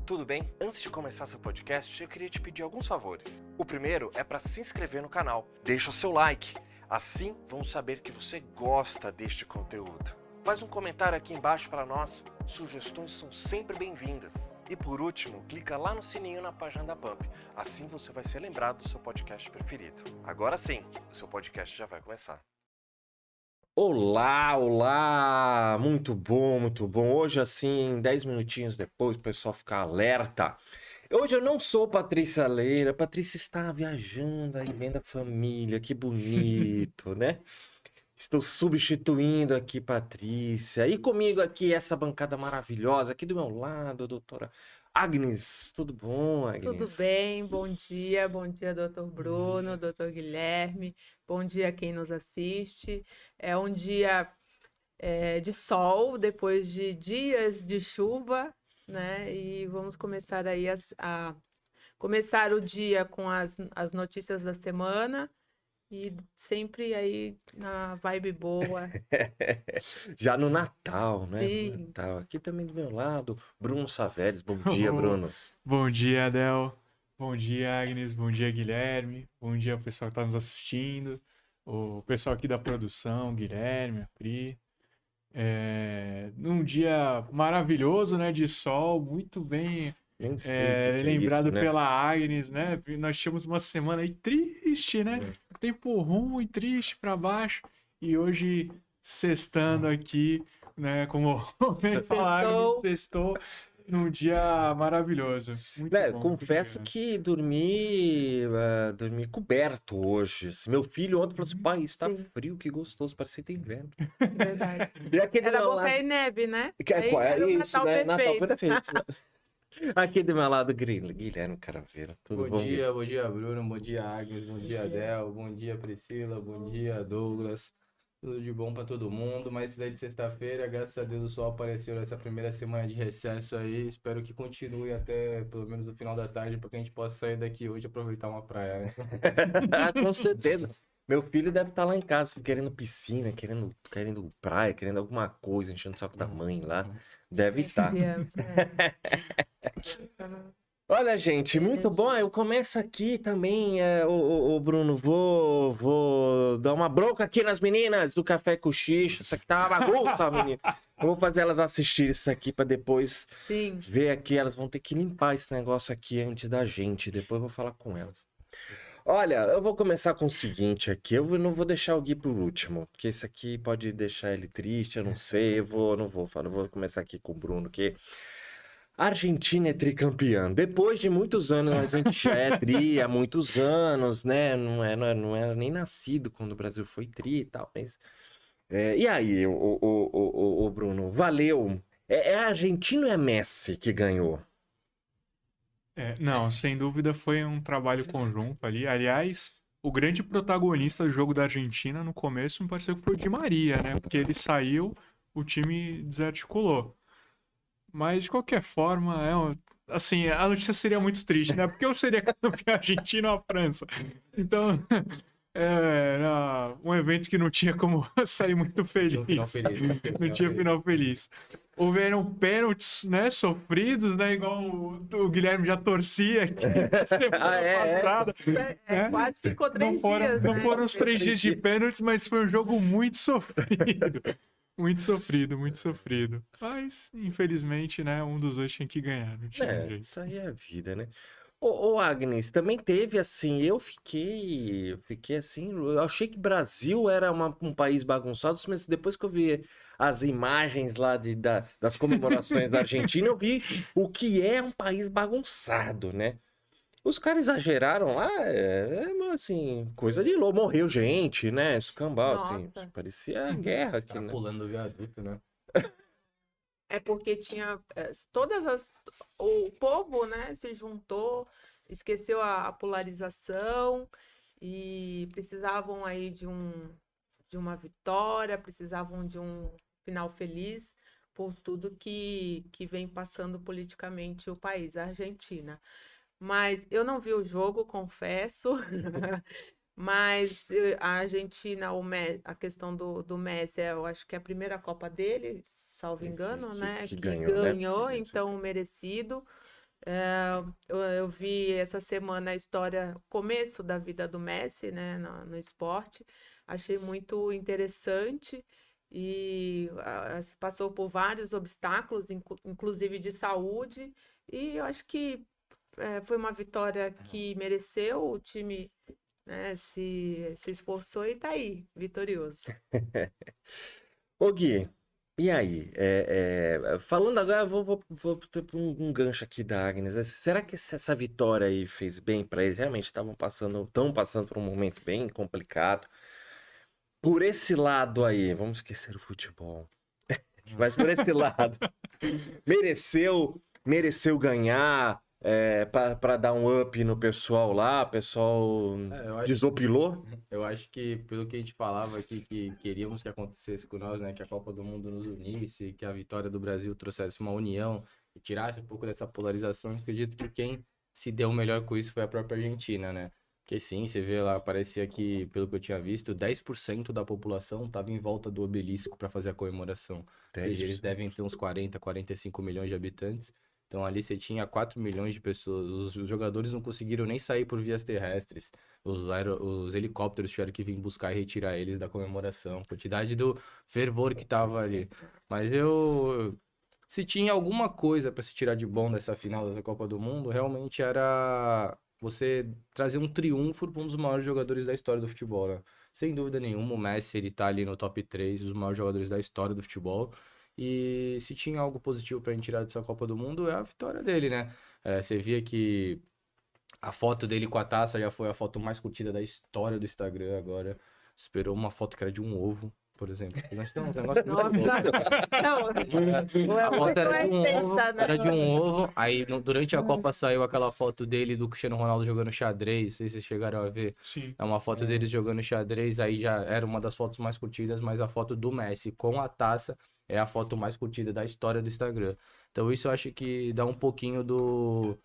Tudo bem? Antes de começar seu podcast, eu queria te pedir alguns favores. O primeiro é para se inscrever no canal. Deixa o seu like. Assim, vamos saber que você gosta deste conteúdo. Faz um comentário aqui embaixo para nós. Sugestões são sempre bem-vindas. E por último, clica lá no sininho na página da Pump. Assim você vai ser lembrado do seu podcast preferido. Agora sim, o seu podcast já vai começar. Olá, olá! Muito bom, muito bom. Hoje, assim, 10 minutinhos depois, o pessoal ficar alerta. Hoje eu não sou Patrícia Leira. Patrícia está viajando aí, vendo a família, que bonito, né? Estou substituindo aqui Patrícia. E comigo aqui essa bancada maravilhosa. Aqui do meu lado, a doutora Agnes. Tudo bom, Agnes? Tudo bem, bom dia, doutor Bruno, doutor Guilherme, bom dia a quem nos assiste. É um dia de sol, depois de dias de chuva, né? E vamos começar aí a começar o dia com as notícias da semana e sempre aí na vibe boa. Já no Natal, né? Sim. No Natal. Aqui também do meu lado, Bruno Saveles. Bom dia, Bruno. Bom dia, Adel. Bom dia, Agnes. Bom dia, Guilherme. Bom dia ao pessoal que está nos assistindo. O pessoal aqui da produção, Guilherme, a Pri. Num dia maravilhoso, né? De sol, muito bem lembrado isso, né? pela Agnes, né? Nós tínhamos uma semana aí triste, né? Tempo ruim, triste para baixo. E hoje, sextando aqui, né? Como a Agnes sextou num dia maravilhoso. Muito bom, confesso que dormi coberto hoje. Meu filho ontem falou assim: pai, está frio, que gostoso, parece que tem inverno. Verdade. E aqui Era bom cair neve, né? Isso, né? Natal perfeito. Aqui do meu lado, Guilherme Caraveira. Tudo bom? Bom dia, Bruno. Bom dia, Agnes. Bom dia, Adel. Bom dia, Priscila. Bom dia, Douglas. Tudo de bom pra todo mundo. Mas daí de sexta-feira, graças a Deus, o sol apareceu nessa primeira semana de recesso aí. Espero que continue até pelo menos o final da tarde, para que a gente possa sair daqui hoje e aproveitar uma praia, né? Com certeza. Meu filho deve estar lá em casa, querendo piscina, querendo praia, querendo alguma coisa, enchendo o saco da mãe lá. Deve estar. Olha, gente, muito bom. Eu começo aqui também, o Bruno. Vou dar uma bronca aqui nas meninas do Café com Xixi. Isso aqui tá uma bagunça, menina. Eu vou fazer elas assistirem isso aqui pra depois ver aqui. Elas vão ter que limpar esse negócio aqui antes da gente. Depois eu vou falar com elas. Olha, eu vou começar com o seguinte aqui. Eu não vou deixar o Gui por último, porque esse aqui pode deixar ele triste, eu não sei. Eu vou começar aqui com o Bruno, que a Argentina é tricampeã. Depois de muitos anos, a gente já é tri há muitos anos, né? Não era nem nascido quando o Brasil foi tri e tal. Mas, e aí, o Bruno, valeu. É argentino ou é Messi que ganhou? Não, sem dúvida foi um trabalho conjunto ali. Aliás, o grande protagonista do jogo da Argentina no começo me pareceu que foi o Di Maria, né? Porque ele saiu, o time desarticulou. Mas, de qualquer forma, assim, a notícia seria muito triste, né? Porque eu seria campeão argentino ou a França. Então, era um evento que não tinha como sair muito feliz. Não tinha final feliz. Houveram pênaltis, né, sofridos, né? Igual o Guilherme já torcia aqui semana passada. Quase ficou 3 dias, Não foram os 3 dias de pênaltis, mas foi um jogo muito sofrido. Muito sofrido, muito sofrido. Mas, infelizmente, né, um dos dois tinha que ganhar. Não tinha jeito. Isso aí é a vida, né? Ô Agnes, também teve assim, eu fiquei assim, eu achei que Brasil era um país bagunçado, mas depois que eu vi as imagens lá das comemorações da Argentina, eu vi o que é um país bagunçado, né? Os caras exageraram lá, assim, coisa de louco, morreu gente, né? Escambau, assim, parecia guerra aqui, né? Pulando o viaduto, né? É porque tinha o povo, né, se juntou, esqueceu a polarização e precisavam aí de uma vitória, precisavam de um final feliz por tudo que vem passando politicamente o país, a Argentina. Mas eu não vi o jogo, confesso. Mas a Argentina, a questão do Messi, eu acho que é a primeira Copa dele, salvo engano, né? que Que ganhou, né? então merecido. Eu vi essa semana a história, começo da vida do Messi, né, no esporte. Achei muito interessante e passou por vários obstáculos, inclusive de saúde. E eu acho que foi uma vitória que mereceu. O time, né, se esforçou e tá aí, vitorioso. Ô Gui, e aí? Falando agora, eu vou ter um gancho aqui da Agnes. Será que essa vitória aí fez bem pra eles? Realmente estão passando por um momento bem complicado. Por esse lado aí, vamos esquecer o futebol. Mas por esse lado, mereceu ganhar pra dar um up no pessoal lá, o pessoal Eu acho desopilou? Eu acho que, pelo que a gente falava aqui, que queríamos que acontecesse com nós, né? Que a Copa do Mundo nos unisse, que a vitória do Brasil trouxesse uma união e tirasse um pouco dessa polarização. Eu acredito que quem se deu melhor com isso foi a própria Argentina, né? Porque sim, você vê lá, parecia que, pelo que eu tinha visto, 10% da população estava em volta do obelisco para fazer a comemoração. Ou seja, eles 10%. devem ter uns 40, 45 milhões de habitantes. Então ali você tinha 4 milhões de pessoas. Os jogadores não conseguiram nem sair por vias terrestres. Os helicópteros tiveram que vir buscar e retirar eles da comemoração. Quantidade do fervor que tava ali. Mas se tinha alguma coisa para se tirar de bom dessa final dessa Copa do Mundo, realmente era você trazer um triunfo para um dos maiores jogadores da história do futebol, né? Sem dúvida nenhuma, o Messi, ele tá ali no top 3 dos maiores jogadores da história do futebol. E se tinha algo positivo pra gente tirar dessa Copa do Mundo, é a vitória dele, né? Você via que a foto dele com a taça já foi a foto mais curtida da história do Instagram agora. Esperou uma foto que era de um ovo, por exemplo. Nós temos um negócio muito louco. Não, A foto era de um ovo, né? era de um ovo. Aí durante a Copa saiu aquela foto dele do Cristiano Ronaldo jogando xadrez. Não sei se vocês chegaram a ver. Sim. É uma foto deles jogando xadrez. Aí já era uma das fotos mais curtidas, mas a foto do Messi com a taça é a foto mais curtida da história do Instagram. Então isso eu acho que dá um pouquinho do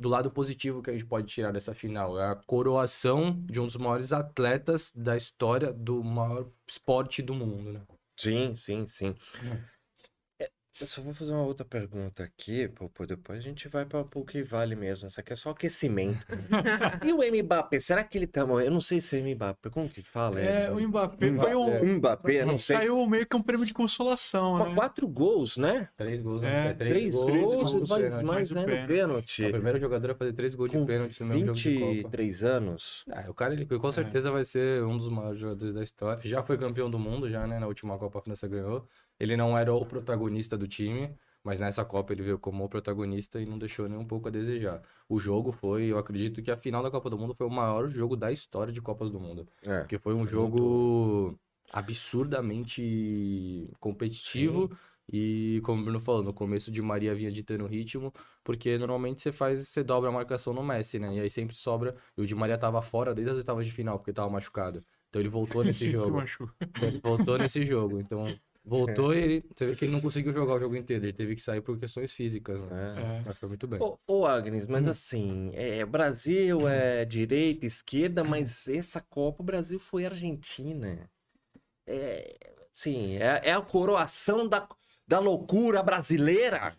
lado positivo que a gente pode tirar dessa final. É a coroação de um dos maiores atletas da história do maior esporte do mundo, né? Sim, sim, sim. Eu só vou fazer uma outra pergunta aqui, pô, depois a gente vai para o que vale mesmo. Essa aqui é só aquecimento. E o Mbappé, será que ele tá... Eu não sei se é Mbappé, como que fala? O Mbappé foi Mbappé, não sei. saiu meio que um prêmio de consolação, Mas né? 4 gols, né? 3 gols, É, né? 3 gols, gols, mais mais, pênalti. mais o é no pênalti. É o pênalti. primeiro jogador a fazer 3 gols de Com pênalti no mesmo jogo de Copa. 23 anos. O cara, ele com certeza vai ser um dos maiores jogadores da história. Já foi campeão do mundo, já, né? Na última Copa a França ganhou. Ele não era o protagonista do time, mas nessa Copa ele veio como o protagonista e não deixou nem um pouco a desejar. O jogo foi, eu acredito que a final da Copa do Mundo foi o maior jogo da história de Copas do Mundo. É, Porque foi um jogo absurdamente competitivo. E, como o Bruno falou, no começo de Maria vinha ditando o ritmo, porque normalmente você dobra a marcação no Messi, né? E aí sempre sobra. E o Di Maria tava fora desde as oitavas de final, porque tava machucado. Então ele voltou nesse Sim, jogo. machuca. Ele voltou nesse jogo. Então, voltou e você vê que ele não conseguiu jogar o jogo inteiro. Ele teve que sair por questões físicas, né? É. Mas foi muito bem. Ô Agnes, mas assim, Brasil é direita, esquerda, mas essa Copa o Brasil foi Argentina. Sim, é a coroação da loucura brasileira.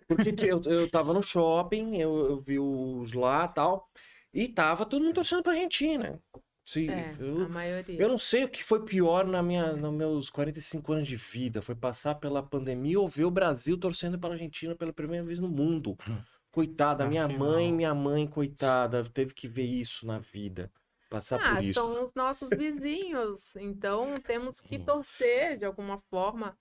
Porque eu tava no shopping, eu vi os lá e tal, e tava todo mundo torcendo pra Argentina. Sim, A maioria. eu não sei o que foi pior nos meus 45 anos de vida. Foi passar pela pandemia ou ver o Brasil torcendo para a Argentina pela primeira vez no mundo. Coitada, Na minha final. mãe, coitada, teve que ver isso na vida. Passar por isso. São os nossos vizinhos, então temos que torcer de alguma forma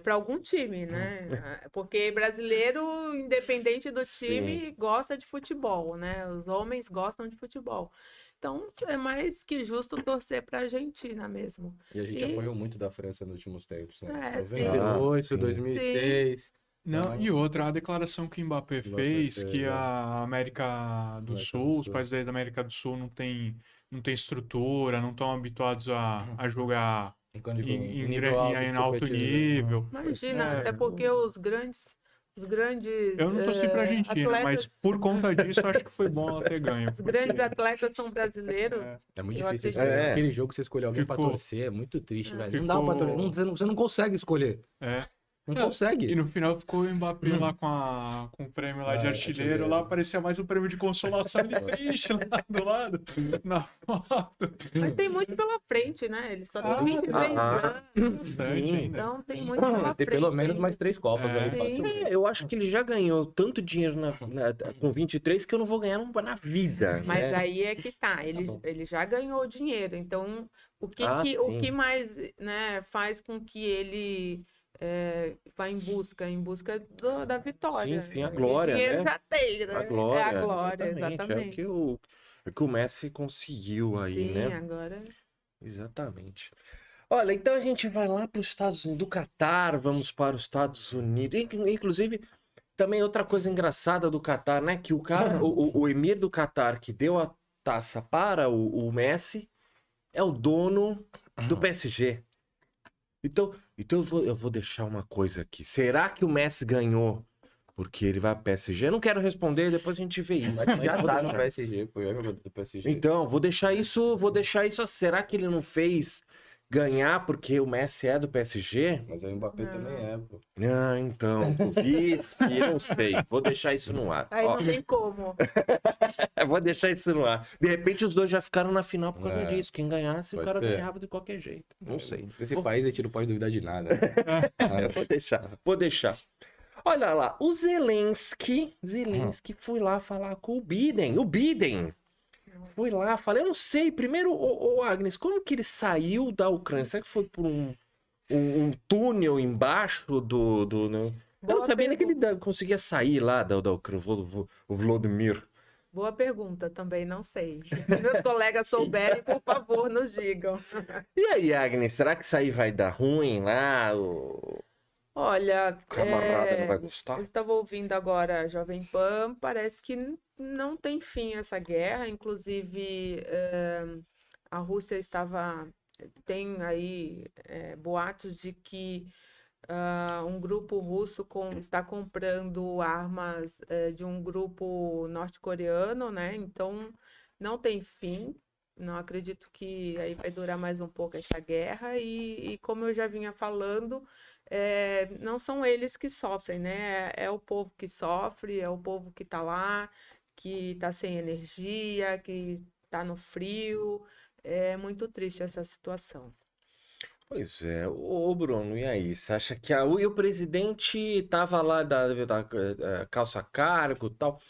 para algum time, né? Porque brasileiro, independente do time, gosta de futebol, né? Os homens gostam de futebol. Então é mais que justo torcer para a Argentina mesmo. E a gente apanhou muito da França nos últimos tempos, né? Sim. 98, sim. 2006. Não, e outra, a declaração que o Mbappé fez, fez, que a América do América do Sul, os Sul. países da América do Sul não tem estrutura, não estão habituados a jogar Quando digo, em nível alto de alto competitividade. nível. Imagina, É, até porque os Os grandes Eu não torci pra Argentina, mas atletas, por conta disso, eu acho que foi bom ela ter ganho. os grandes atletas são brasileiros. É muito Eu difícil acredito. escolher. É. Aquele jogo que você escolheu alguém pra Ficou- torcer, é muito triste, velho. Não Ficou- dá pra torcer. Você não consegue escolher. É. Não É, consegue. E no final ficou o Mbappé lá com o prêmio lá de artilheiro. artilheiro. Lá parecia mais um prêmio de consolação. Ele triste lá do lado, na foto. Mas tem muito pela frente, né? Ele só tem Ah, 23 ah, anos. Bastante ainda. Então tem muito pela Tem frente. pelo menos ainda. mais 3 Copas É. aí. Sim. facilmente. Eu acho que ele já ganhou tanto dinheiro com 23 que eu não vou ganhar na vida. Mas né? aí é que tá, ele já ganhou dinheiro, então o sim. que mais, né, faz com que ele vá em busca da vitória. Sim, a Porque glória, dinheiro né? já tem, né? A glória. É a glória, É o exatamente. que o Messi conseguiu aí, Sim, né? agora. Exatamente. Olha, então a gente vai lá para os Estados Unidos, do Catar, vamos para os Estados Unidos. Inclusive, também outra coisa engraçada do Catar, né? Que o cara, o emir do Catar que deu a taça para o Messi é o dono do PSG. Então eu vou deixar uma coisa aqui. Será que o Messi ganhou porque ele vai para o PSG? Eu não quero responder, depois a gente vê isso. Mas mas já vou tá deixar. no PSG, pô. É jogador do PSG. Então, vou deixar isso. Será que ele não fez ganhar porque o Messi é do PSG? Mas aí o Mbappé também é, pô. Ah, então, vice, não sei. Vou deixar isso no ar. Aí Ó, não tem como. vou deixar isso no ar. De repente, os dois já ficaram na final por causa É. disso. Quem ganhasse, o Pode cara ser. ganhava de qualquer jeito. Não sei. Nesse país a gente não pode duvidar de nada. Vou deixar, vou deixar. Olha lá, o Zelensky foi lá falar com o Biden. O Biden foi lá, falei, eu não sei, primeiro, ô Agnes, como que ele saiu da Ucrânia? Será que foi por um túnel embaixo né? Eu não Boa sabia nem que pergunta. ele conseguia sair lá da Ucrânia, o Volodymyr. Boa pergunta, também não sei. Se meus colegas souberem, por favor, nos digam. E aí, Agnes, será que isso aí vai dar ruim lá? O Olha, camarada não vai gostar? eu estava ouvindo agora a Jovem Pan, parece que não tem fim essa guerra, inclusive a Rússia tem aí boatos de que um grupo russo está comprando armas de um grupo norte-coreano, né? Então não tem fim. Não acredito que aí vai durar mais um pouco essa guerra e como eu já vinha falando, não são eles que sofrem, né? É o povo que sofre, é o povo que está lá, que está sem energia, que está no frio. É muito triste essa situação. Pois é, ô Bruno, e aí? Você acha que e o presidente tava lá da calça cargo e tal?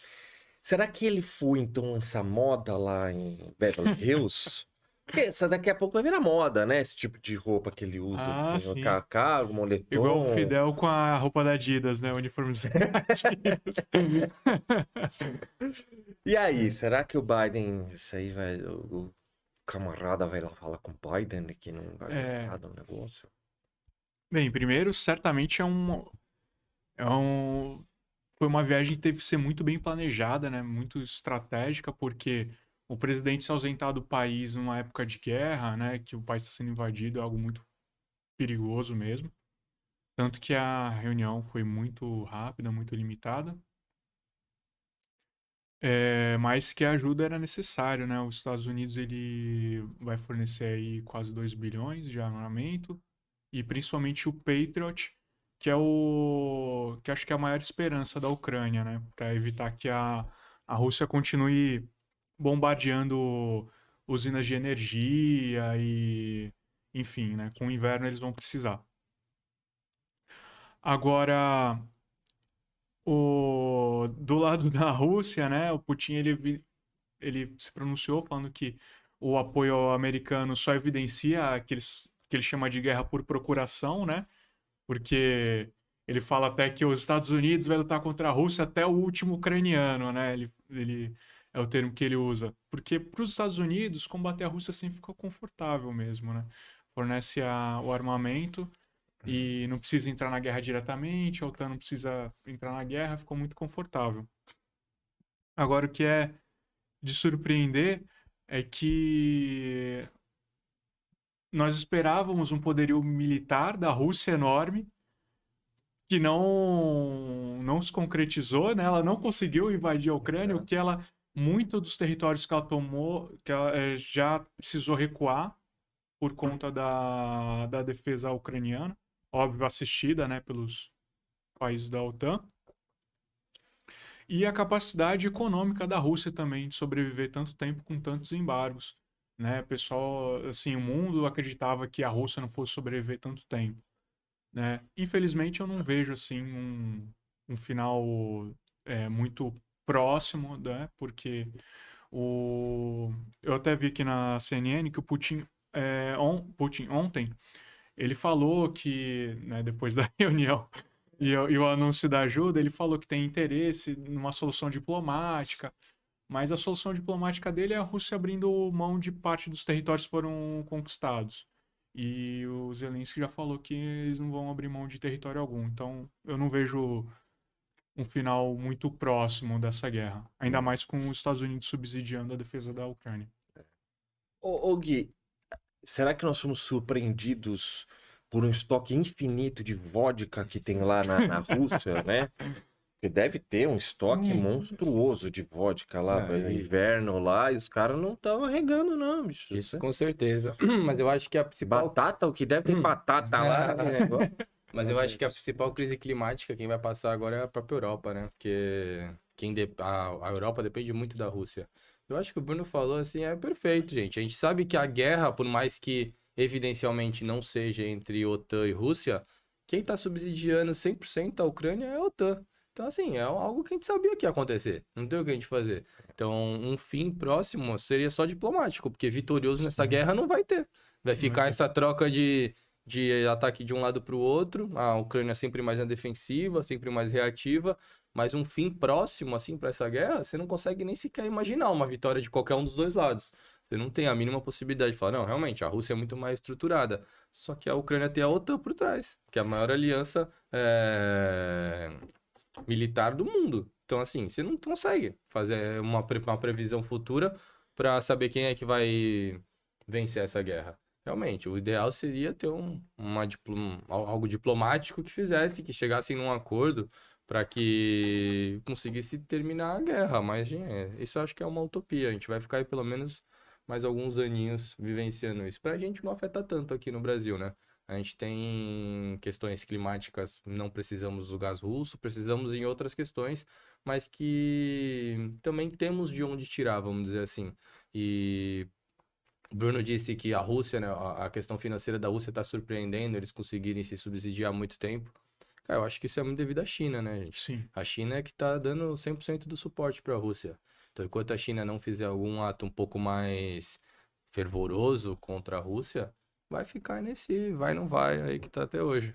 Será que ele foi então lançar moda lá em Beverly Hills? Porque daqui a pouco vai virar moda, né? Esse tipo de roupa que ele usa, Ah, assim, sim. o cargo, moletom. Igual o Fidel com a roupa da Adidas, né? O uniforme da Adidas. E aí, será que o Biden, isso aí vai, o camarada vai lá falar com o Biden que não vai gostar do negócio? Bem, primeiro, certamente foi uma viagem que teve que ser muito bem planejada, né? Muito estratégica, porque o presidente se ausentar do país numa época de guerra, né? Que o país está sendo invadido, é algo muito perigoso mesmo. Tanto que a reunião foi muito rápida, muito limitada. Mas que a ajuda era necessária, né? Os Estados Unidos ele vai fornecer aí quase 2 bilhões de armamento e principalmente o Patriot, que é que acho que é a maior esperança da Ucrânia, né? Para evitar que a Rússia continue bombardeando usinas de energia e, enfim, né? Com o inverno eles vão precisar. Agora, do lado da Rússia, né? O Putin ele se pronunciou falando que o apoio ao americano só evidencia que ele chama de guerra por procuração, né? Porque ele fala até que os Estados Unidos vai lutar contra a Rússia até o último ucraniano, né? Ele é o termo que ele usa. Porque para os Estados Unidos, combater a Rússia sempre fica confortável mesmo, né? Fornece o armamento e não precisa entrar na guerra diretamente, a OTAN não precisa entrar na guerra, ficou muito confortável. Agora, o que é de surpreender é que nós esperávamos um poderio militar da Rússia enorme que não não se concretizou, né? Ela não conseguiu invadir a Ucrânia, o que ela, muito dos territórios que ela tomou, que ela já precisou recuar por conta da defesa ucraniana, óbvio, assistida, né, pelos países da OTAN. E a capacidade econômica da Rússia também de sobreviver tanto tempo com tantos embargos, né? Pessoal, assim, o mundo acreditava que a Rússia não fosse sobreviver tanto tempo, né? Infelizmente eu não vejo assim um final muito próximo, né? Porque eu até vi aqui na CNN que o Putin, Putin ontem ele falou que, né, depois da reunião e o anúncio da ajuda, ele falou que tem interesse numa solução diplomática, mas a solução diplomática dele é a Rússia abrindo mão de parte dos territórios que foram conquistados. E o Zelensky já falou que eles não vão abrir mão de território algum. Então, eu não vejo um final muito próximo dessa guerra. Ainda mais com os Estados Unidos subsidiando a defesa da Ucrânia. Ô Gui, será que nós somos surpreendidos por um estoque infinito de vodka que tem lá na Rússia, né? Porque deve ter um estoque monstruoso de vodka lá, no inverno lá, e os caras não estão arregando não, bicho. Isso com certeza. Mas eu acho que a principal... Batata, o que deve ter batata lá, né? Mas eu acho que a principal crise climática quem vai passar agora é a própria Europa, né? Porque a Europa depende muito da Rússia. Eu acho que o Bruno falou assim, é perfeito, gente. A gente sabe que a guerra, por mais que evidencialmente não seja entre OTAN e Rússia, quem tá subsidiando 100% a Ucrânia é a OTAN. Então, assim, é algo que a gente sabia que ia acontecer. Não tem o que a gente fazer. Então, um fim próximo seria só diplomático, porque vitorioso nessa guerra não vai ter. Vai ficar essa troca de ataque de um lado para o outro. A Ucrânia sempre mais na defensiva, sempre mais reativa. Mas um fim próximo, assim, para essa guerra, você não consegue nem sequer imaginar uma vitória de qualquer um dos dois lados. Você não tem a mínima possibilidade de falar, não, realmente, a Rússia é muito mais estruturada. Só que a Ucrânia tem a OTAN por trás, que é a maior aliança militar do mundo. Então, assim, você não consegue fazer uma previsão futura para saber quem é que vai vencer essa guerra. Realmente, o ideal seria ter algo diplomático que chegassem num acordo para que conseguisse terminar a guerra. Mas isso eu acho que é uma utopia. A gente vai ficar aí pelo menos mais alguns aninhos vivenciando isso. Pra gente não afeta tanto aqui no Brasil, né? A gente tem questões climáticas, não precisamos do gás russo, precisamos em outras questões, mas que também temos de onde tirar, vamos dizer assim. E o Bruno disse que a Rússia, né, a questão financeira da Rússia está surpreendendo, eles conseguirem se subsidiar há muito tempo. Cara, eu acho que isso é muito devido à China, né, gente? Sim. A China é que está dando 100% do suporte para a Rússia. Então, enquanto a China não fizer algum ato um pouco mais fervoroso contra a Rússia, vai ficar nesse vai, não vai, aí que tá até hoje.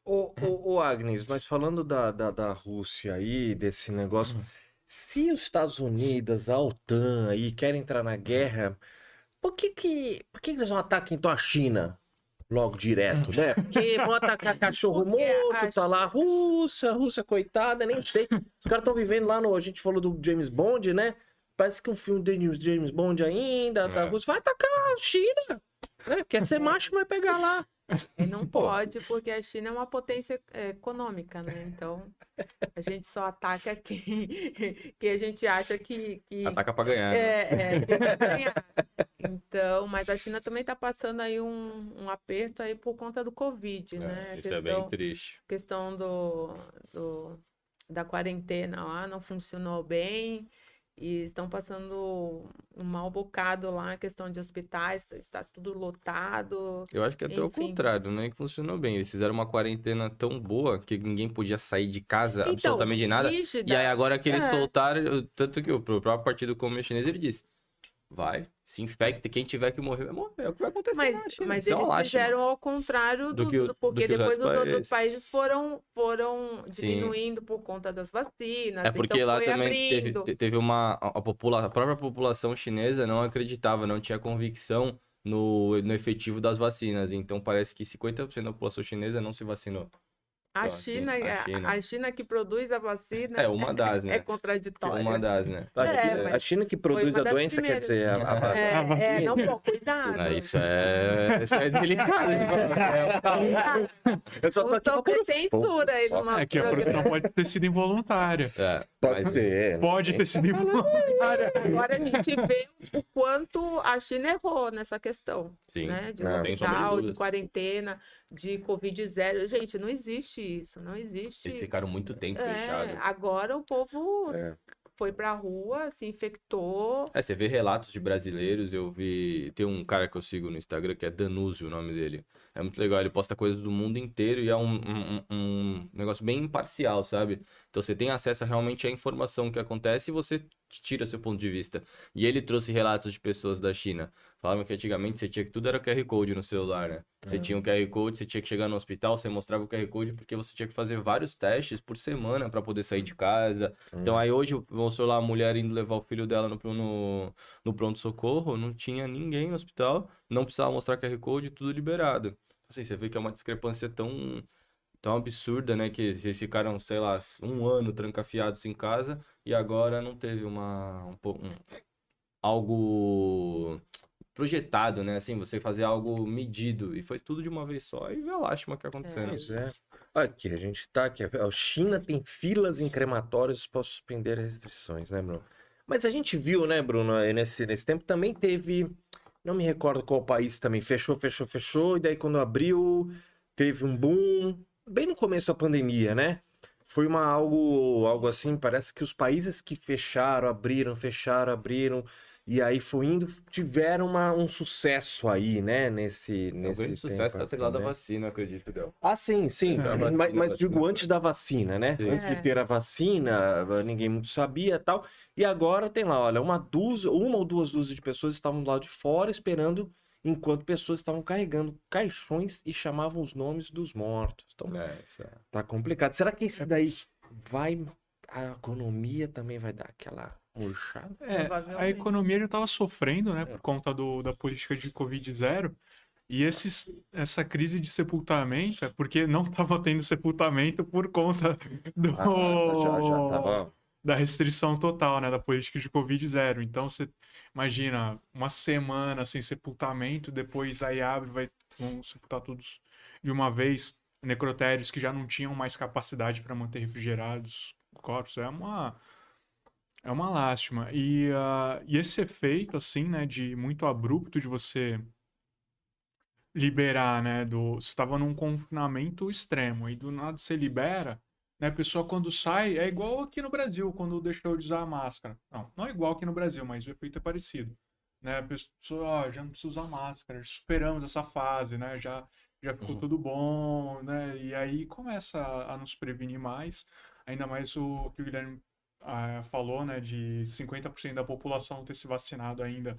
Ô Agnes, mas falando da Rússia aí, desse negócio, se os Estados Unidos, a OTAN aí querem entrar na guerra, por que eles não atacam então a China logo direto, né? Porque vão atacar cachorro morto, tá lá a Rússia, coitada, nem sei. Os caras estão vivendo lá a gente falou do James Bond, né? Parece que é um filme de James Bond ainda, da Rússia, vai atacar a China, né? Quer ser macho, vai pegar lá. E não pode, porque a China é uma potência econômica, né? Então, a gente só ataca que a gente acha que... Ataca pra ganhar, né? Que vai ganhar. Então, mas a China também está passando aí um aperto aí por conta do Covid, né? Isso é bem triste. Questão da quarentena lá não funcionou bem. E estão passando um mau bocado lá, a questão de hospitais, está tudo lotado. Eu acho que até o contrário, não é que funcionou bem. Eles fizeram uma quarentena tão boa que ninguém podia sair de casa absolutamente de nada. Rígida. E aí agora que eles soltaram, tanto que o próprio Partido Comunista Chinês, ele disse, vai, se infecta, quem tiver que morrer vai morrer, é o que vai acontecer na China. Mas eles fizeram ao contrário porque depois os outros países foram diminuindo por conta das vacinas. É porque então lá foi também teve a própria população chinesa não acreditava, não tinha convicção no efetivo das vacinas. Então parece que 50% da população chinesa não se vacinou. A Então, assim, China, a China- a China que produz a vacina É uma das, né? é contraditória. Uma das, né? É, A China que produz uma a das doença, quer primeiras. dizer, A vacina. Não, pô, cuidado. Ah, isso é delicado. Eu só tô aqui Não pra tem censura aí no nosso É que a produção programa. pode ter sido involuntária. Pode Mas- ser. Pode ter sido involuntária. Agora a gente vê o quanto a China errou nessa questão, Sim, né? De sem sombra de lockdown, de dúvidas. quarentena, de Covid zero. Gente, não existe isso, não existe. Eles ficaram muito tempo fechados. Agora o povo É. foi pra rua, se infectou. Você vê relatos de brasileiros, tem um cara que eu sigo no Instagram que é Danúzio, o nome dele. É muito legal, ele posta coisas do mundo inteiro e é um negócio bem imparcial, sabe? Então você tem acesso realmente à informação que acontece e você tira seu ponto de vista. E ele trouxe relatos de pessoas da China. Falavam que antigamente você tinha que tudo era QR Code no celular, né? Você tinha o QR Code, você tinha que chegar no hospital, você mostrava o QR Code porque você tinha que fazer vários testes por semana para poder sair de casa. Então aí hoje, mostrou lá a mulher indo levar o filho dela no pronto-socorro, não tinha ninguém no hospital, não precisava mostrar QR Code, tudo liberado. Assim, você vê que é uma discrepância tão absurda, né? Que eles ficaram, sei lá, um ano trancafiados em casa e agora não teve algo projetado, né? Assim, você fazer algo medido. E foi tudo de uma vez só e vê a lástima que acontecendo. Pois é. Aqui, a gente tá aqui. A China tem filas em crematórios para suspender as restrições, né, Bruno? Mas a gente viu, né, Bruno, nesse tempo também teve. Não me recordo qual país também. Fechou. E daí quando abriu, teve um boom. Bem no começo da pandemia, né? Foi algo assim, parece que os países que fecharam, abriram. E aí foi indo, tiveram um sucesso aí, né? Nesse O grande sucesso tempo, tá assim, atrelado à né? vacina, eu acredito, Del. Ah, sim. Da vacina, Mas digo vacina. antes da vacina, né? Sim. Antes de ter a vacina, ninguém muito sabia e tal. E agora tem lá, olha, uma ou duas dúzias de pessoas estavam do lado de fora esperando, enquanto pessoas estavam carregando caixões e chamavam os nomes dos mortos. Então, Isso é. tá complicado. Será que esse daí a economia também vai dar aquela murchada? A Provavelmente. economia já estava sofrendo, né, por conta da política de Covid zero. E essa crise de sepultamento é porque não estava tendo sepultamento por conta Já tava. da restrição total, né, da política de Covid zero. Então você imagina uma semana sem sepultamento, depois aí vão sepultar todos de uma vez, necrotérios que já não tinham mais capacidade para manter refrigerados os corpos. É uma lástima. E esse efeito, assim, né, de muito abrupto de você liberar, né, você estava num confinamento extremo, aí do nada você libera, né, a pessoa quando sai, é igual aqui no Brasil, quando deixou de usar a máscara. Não é igual aqui no Brasil, mas o efeito é parecido. Né, a pessoa, já não precisa usar máscara, superamos essa fase, né, já ficou tudo bom, né, e aí começa a nos prevenir mais, ainda mais o que o Guilherme falou, né, de 50% da população ter se vacinado ainda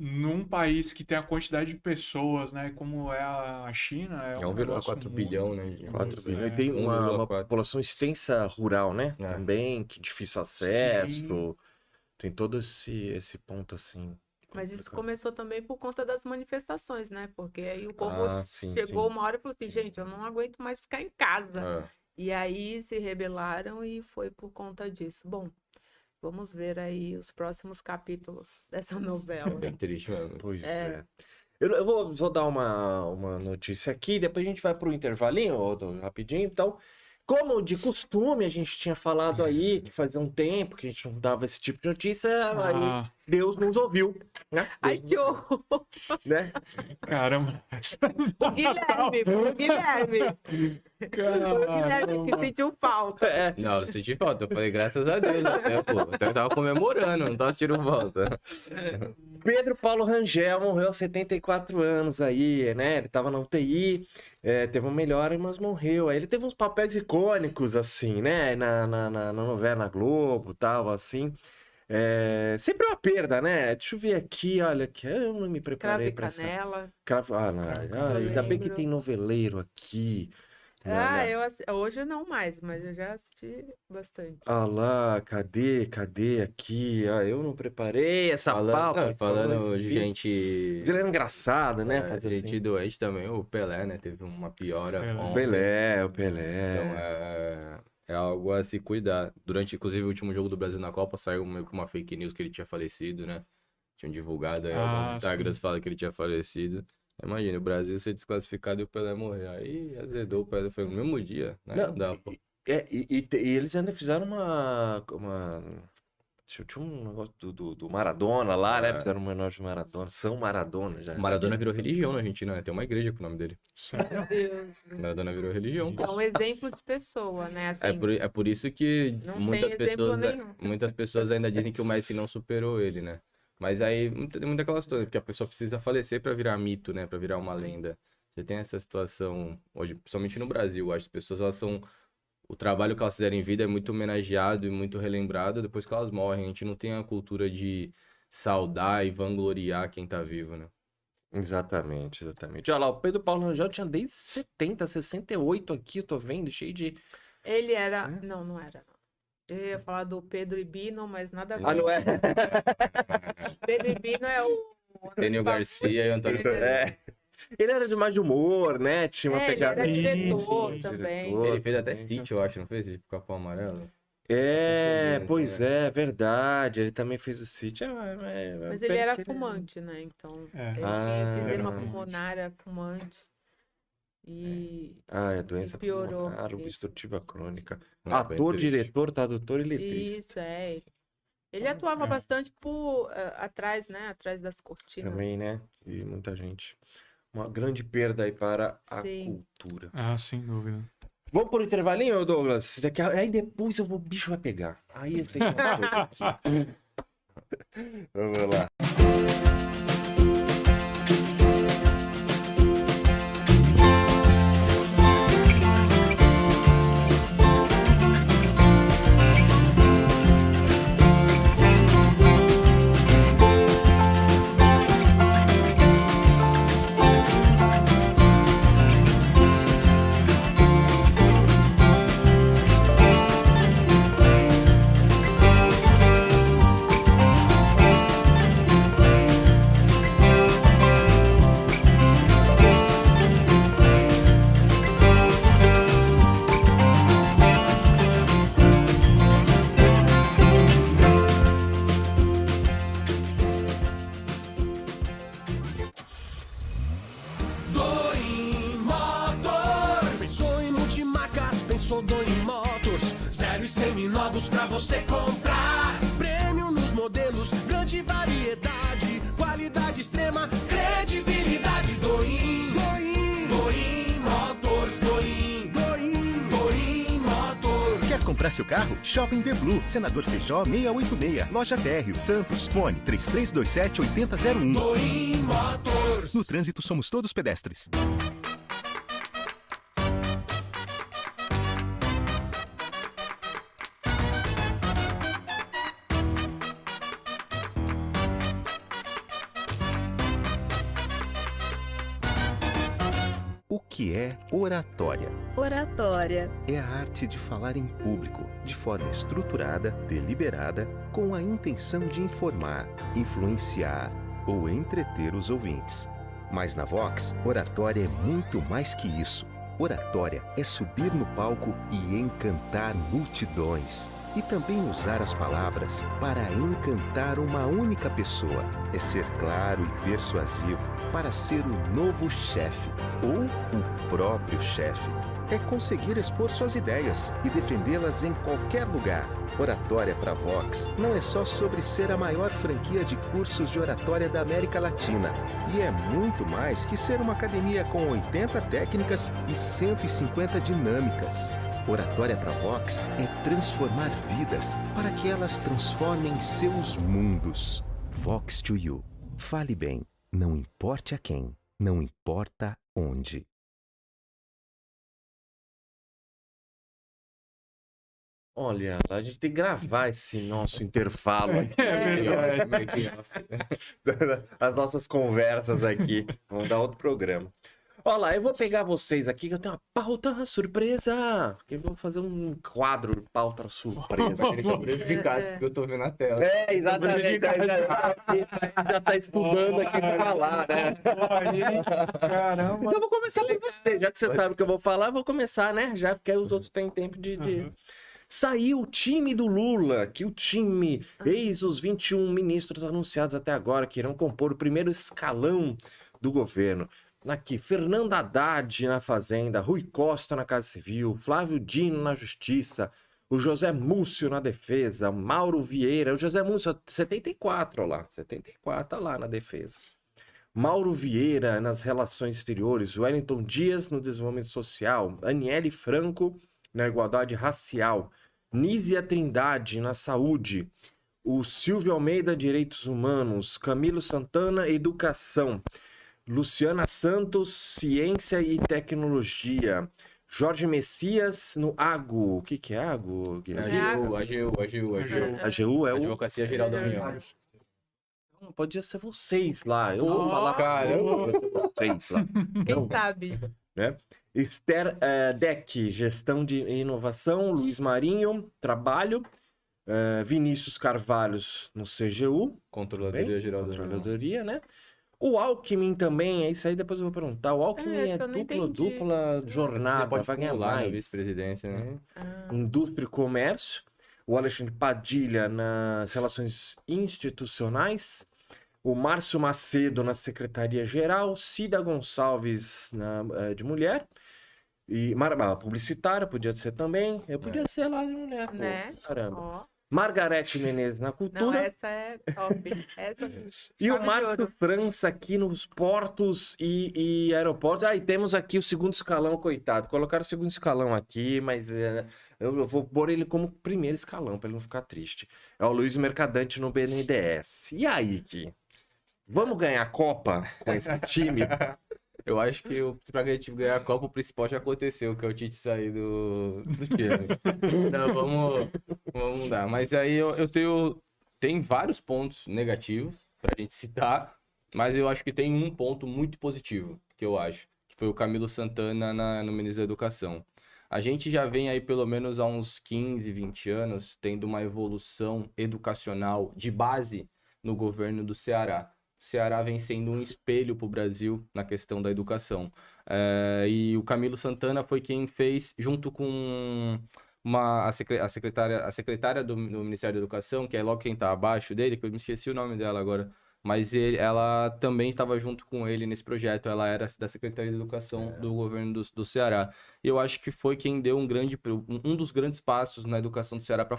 num país que tem a quantidade de pessoas, né, como é a China, É um negócio 1,4 bilhão, né? 4 bilhões. É, Tem uma 1,4. população extensa rural, né? É. Também, que difícil acesso. Sim. Tem todo esse ponto assim. Mas isso complicado. começou também por conta das manifestações, né? Porque aí o povo Sim, chegou sim. uma hora e falou assim, gente, eu não aguento mais ficar em casa. É. E aí se rebelaram e foi por conta disso. Bom, vamos ver aí os próximos capítulos dessa novela. Bem triste mesmo. Pois é. Eu vou dar uma notícia aqui, depois a gente vai pro intervalinho, rapidinho. Então, como de costume, a gente tinha falado aí que fazia um tempo que a gente não dava esse tipo de notícia, aí Deus nos ouviu, né? Ai, que horror! Né? Caramba. O Guilherme, foi o Guilherme. Foi o Guilherme que sentiu falta. Não, eu senti falta. Eu falei, graças a Deus, até, pô. Então eu tava comemorando, não tava tirando volta. Pedro Paulo Rangel morreu aos 74 anos aí, né? Ele tava na UTI, teve uma melhora, mas morreu. Aí ele teve uns papéis icônicos, assim, né? Na novela na Globo, tal, assim. Sempre uma perda, né? Deixa eu ver aqui, olha, que eu não me preparei Cravo e pra essa... canela. Ainda bem que lembro. tem noveleiro aqui. Hoje não mais, mas eu já assisti bastante. Ah lá, cadê aqui? Ah, eu não preparei essa pauta. Falando de gente... Mas ele era engraçado, né? Fazer gente assim. doente também, o Pelé, né? Teve uma piora Pelé. O ontem. Pelé. Então é algo a se cuidar. Durante, inclusive, o último jogo do Brasil na Copa, saiu meio que uma fake news que ele tinha falecido, né? Tinham divulgado aí, alguns Instagrams falam que ele tinha falecido. Imagina, o Brasil ser desclassificado e o Pelé morrer. Aí azedou o Pelé, foi no mesmo dia, né? Não, Dá, pô. E eles ainda fizeram uma... Tinha um negócio do Maradona lá, né? Fizeram uma homenagem de Maradona. São Maradona já. O Maradona virou religião na Argentina, né? Tem uma igreja com o nome dele. Meu Deus. Maradona virou religião. É um exemplo de pessoa, né? Assim, É por isso que não muitas tem exemplo pessoas, nenhum. muitas pessoas ainda dizem que o Messi não superou ele, né? Mas aí, muita aquela história, porque a pessoa precisa falecer pra virar mito, né? Pra virar uma lenda. Você tem essa situação hoje, principalmente no Brasil, acho que as pessoas, elas são... O trabalho que elas fizeram em vida é muito homenageado e muito relembrado depois que elas morrem. A gente não tem a cultura de saudar e vangloriar quem tá vivo, né? Exatamente. Olha lá, o Pedro Paulo Rangel tinha desde 70, 68 aqui, eu tô vendo, cheio de... Ele era... Não era. Eu ia falar do Pedro Ibino, mas nada a ver. Ah, não é? Pedro Ibino é o... Estênio Garcia e Antônio Pereira. Ele era de mais de humor, né? Tinha uma Ele pegada... era diretor Sim, também. diretor. Ele fez até Stitch, eu acho, não fez? Tipo, Capão Amarelo. Pois é, verdade. Ele também fez o City. Mas ele era fumante, né? Então, É. ele tinha edema verdade. pulmonar, era fumante. E É doença piorou, pulmonar, isso. obstrutiva crônica. Não, foi Ator, triste. diretor, tradutor e letrista. isso, é. Ele atuava bastante atrás, né? Atrás das cortinas. Também, né? E muita gente. Uma grande perda aí para a Sim. cultura. Ah, sem dúvida. Vamos por intervalinho, Douglas? Aí depois o bicho vai pegar. Aí eu tenho uma coisa aqui. Vamos lá. Doim Motors. Pensou em multimarcas, pensou Doim Motors. 0 e seminovos pra você comprar. Prêmio nos modelos, grande variedade. Qualidade extrema, credibilidade. Doim Motors. Doim Motors. Quer comprar seu carro? Shopping The Blue, Senador Feijó 686, Loja Térreo, Santos, fone 3327-8001. Doim Motors. No trânsito somos todos pedestres. O que é oratória? Oratória. É a arte de falar em público, de forma estruturada, deliberada, com a intenção de informar, influenciar ou entreter os ouvintes. Mas na Vox, oratória é muito mais que isso. Oratória é subir no palco e encantar multidões. E também usar as palavras para encantar uma única pessoa. É ser claro e persuasivo para ser o novo chefe ou o próprio chefe. É conseguir expor suas ideias e defendê-las em qualquer lugar. Oratória para Vox não é só sobre ser a maior franquia de cursos de oratória da América Latina. E é muito mais que ser uma academia com 80 técnicas e 150 dinâmicas. Oratória para Vox é transformar vidas para que elas transformem seus mundos. Vox to You. Fale bem, não importe a quem, não importa onde. Olha, a gente tem que gravar esse nosso intervalo aqui. É verdade. As nossas conversas aqui. Vamos dar outro programa. Olha lá, eu vou pegar vocês aqui, que eu tenho uma pauta surpresa. Que eu vou fazer um quadro de pauta surpresa. Eles são prejudicados, porque eu tô vendo a tela. É, exatamente. Já tá estudando aqui pra falar, né? Caramba. Então eu vou começar por você. Já que você sabe o que eu vou falar, eu vou começar, né? Já porque aí os outros têm tempo de... Saiu o time do Lula, que o time, eis os 21 ministros anunciados até agora, que irão compor o primeiro escalão do governo. Aqui, Fernando Haddad na Fazenda, Rui Costa na Casa Civil, Flávio Dino na Justiça, o José Múcio na Defesa, Mauro Vieira, o José Múcio, 74, olha lá, 74, tá lá na Defesa. Mauro Vieira nas Relações Exteriores, Wellington Dias no Desenvolvimento Social, Aniele Franco na Igualdade Racial, Nízia Trindade na Saúde, o Silvio Almeida, Direitos Humanos, Camilo Santana, Educação, Luciana Santos, Ciência e Tecnologia, Jorge Messias no AGU. O que é AGU? AGU. AGU é o... Advocacia Geral da União. Não, podia ser vocês lá. Eu vou falar Caramba. vocês lá. Quem sabe? Né? Esther Deck, Gestão de Inovação, Luiz Marinho, Trabalho, Vinícius Carvalhos no CGU, Controladoria Geral da União. Controladoria, né? O Alckmin também, é isso aí, depois eu vou perguntar. O Alckmin é essa eu não entendi. dupla Você jornada, pode vai ganhar pular na mais. vice-presidência, né? Indústria e Comércio, o Alexandre Padilha nas Relações Institucionais, o Márcio Macedo na Secretaria-Geral, Cida Gonçalves de Mulher, e Publicitária, podia ser também. Eu podia ser lá de mulher, pô. Né? Caramba. Ó. Margarete Menezes na Não, Cultura. essa é top. Essa... E o chave de Márcio ouro. França aqui nos portos e aeroportos. Aí temos aqui o segundo escalão, coitado. Colocaram o segundo escalão aqui, mas eu vou pôr ele como primeiro escalão, para ele não ficar triste. É o Luiz Mercadante no BNDES. E aí, Ki? Vamos ganhar a Copa com esse time? Eu acho que pra gente ganhar a Copa, o principal já aconteceu, que é o Tite sair do time. Então, vamos dar. Mas aí eu tem vários pontos negativos pra gente citar, mas eu acho que tem um ponto muito positivo, que eu acho, que foi o Camilo Santana no Ministério da Educação. A gente já vem aí pelo menos há uns 15, 20 anos tendo uma evolução educacional de base no governo do Ceará. O Ceará vem sendo um espelho para o Brasil na questão da educação. E o Camilo Santana foi quem fez, junto com a secretária do Ministério da Educação, que é logo quem está abaixo dele, que eu me esqueci o nome dela agora, mas ela também estava junto com ele nesse projeto. Ela era da Secretaria de Educação do governo do Ceará. E eu acho que foi quem deu um dos grandes passos na educação do Ceará para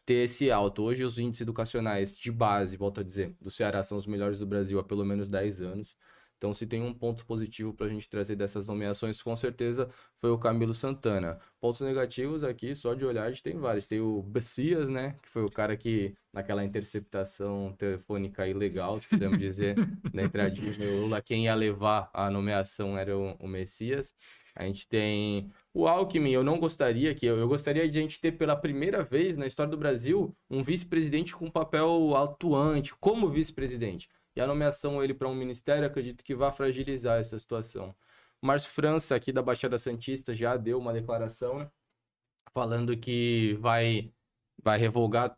ter esse alto. Hoje os índices educacionais de base, volto a dizer, do Ceará são os melhores do Brasil há pelo menos 10 anos. Então, se tem um ponto positivo para a gente trazer dessas nomeações, com certeza foi o Camilo Santana. Pontos negativos aqui, só de olhar, a gente tem vários. Tem o Messias, né? Que foi o cara que, naquela interceptação telefônica ilegal, podemos dizer, na entradinha do Lula, quem ia levar a nomeação era o Messias. A gente tem o Alckmin. Eu gostaria de a gente ter pela primeira vez na história do Brasil um vice-presidente com papel atuante, como vice-presidente. E a nomeação ele para um ministério, acredito que vai fragilizar essa situação. O Márcio França, aqui da Baixada Santista, já deu uma declaração, né, falando que vai revogar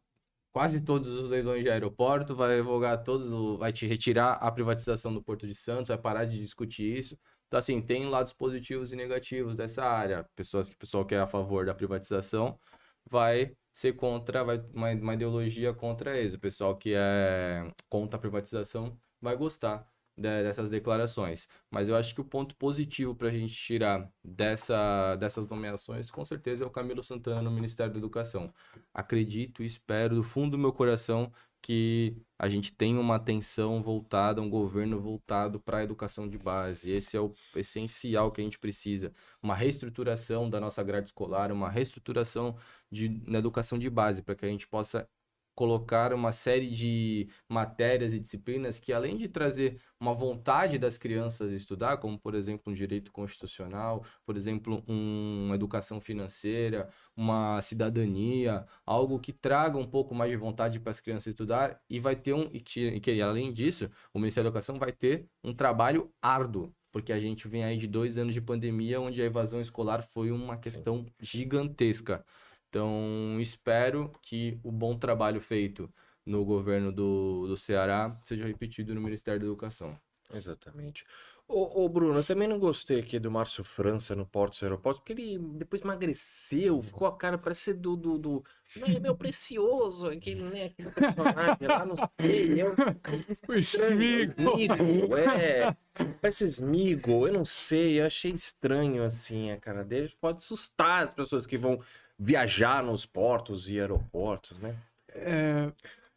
quase todos os leilões de aeroporto, vai te retirar a privatização do Porto de Santos, vai parar de discutir isso. Então, assim, tem lados positivos e negativos dessa área. O pessoal que é a favor da privatização vai ser contra, uma ideologia contra eles. O pessoal que é contra a privatização vai gostar dessas declarações. Mas eu acho que o ponto positivo para a gente tirar dessas nomeações, com certeza, é o Camilo Santana no Ministério da Educação. Acredito e espero do fundo do meu coração que a gente tenha uma atenção voltada, um governo voltado para a educação de base. Esse é o essencial que a gente precisa. Uma reestruturação da nossa grade escolar, uma reestruturação na educação de base, para que a gente possa colocar uma série de matérias e disciplinas que, além de trazer uma vontade das crianças estudar, como, por exemplo, um direito constitucional, por exemplo, uma educação financeira, uma cidadania, algo que traga um pouco mais de vontade para as crianças estudar, e vai ter além disso, o Ministério da Educação vai ter um trabalho árduo, porque a gente vem aí de 2 anos de pandemia, onde a evasão escolar foi uma questão gigantesca. Então, espero que o bom trabalho feito no governo do Ceará seja repetido no Ministério da Educação. Exatamente. Ô, Bruno, eu também não gostei aqui do Márcio França no Portos e Aeroportos, porque ele depois emagreceu, ficou a cara, parece ser meu precioso, aquele, né, aquele personagem lá, não sei, O Smeagol. parece o Smeagol, eu não sei, eu achei estranho, assim, a cara dele, pode assustar as pessoas que vão viajar nos portos e aeroportos, né?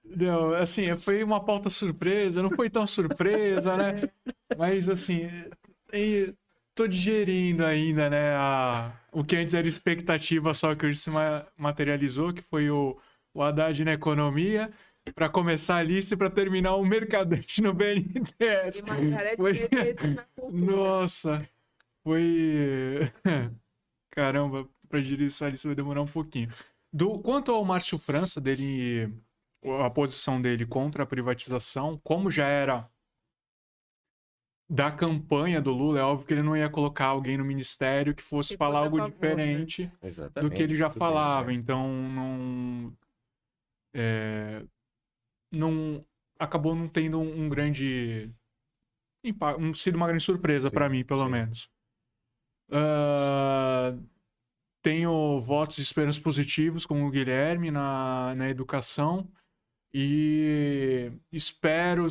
Não, assim, foi uma pauta surpresa, não foi tão surpresa, né? Mas, assim, tô digerindo ainda, né? O que antes era expectativa, só que hoje se materializou, que foi o Haddad na economia, para começar a lista e para terminar o Mercadante no BNDES. E Margarete Menezes na cultura. Nossa, foi. Caramba, para digerir essa lista vai demorar um pouquinho. Quanto ao Márcio França, a posição dele contra a privatização, como já era da campanha do Lula, é óbvio que ele não ia colocar alguém no ministério que fosse Que falar fosse a algo favor, diferente do que ele já tudo falava. bem, né? Então, não acabou não tendo um grande impacto, sido uma grande surpresa para mim, pelo menos. Tenho votos de esperanças positivos com o Guilherme na educação e espero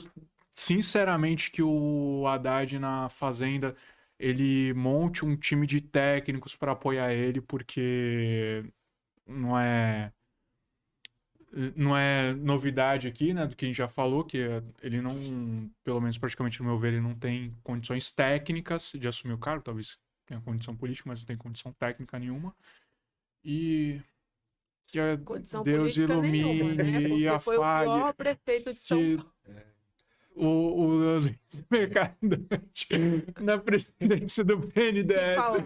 sinceramente que o Haddad na Fazenda ele monte um time de técnicos para apoiar ele, porque não é novidade aqui, né, do que a gente já falou, que ele não, pelo menos praticamente no meu ver, ele não tem condições técnicas de assumir o cargo, talvez tenha condição política, mas não tem condição técnica nenhuma. E que Condição Deus política ilumine nenhuma, né? e Porque foi o afague pior prefeito de São que Paulo. o Luiz Mercadante na presidência do BNDES. fala.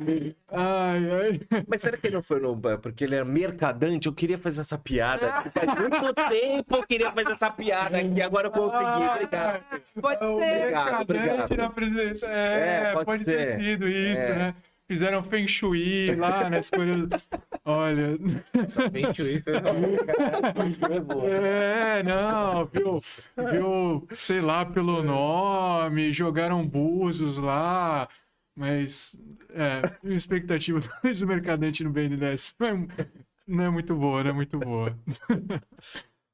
Ai. Mas será que ele não foi porque ele era mercadante? Eu queria fazer essa piada. Faz muito tempo eu queria fazer essa piada aqui, agora eu consegui. Obrigado. Pode O ser. Mercadante Obrigado. na presidência. Pode ter ser. sido isso, né? Fizeram Feng Shui lá na escolha. Olha. Feng Shui foi Não, viu, sei lá, pelo nome, jogaram búzios lá, mas a expectativa do Mercadante no BNDES não é muito boa, não é muito boa.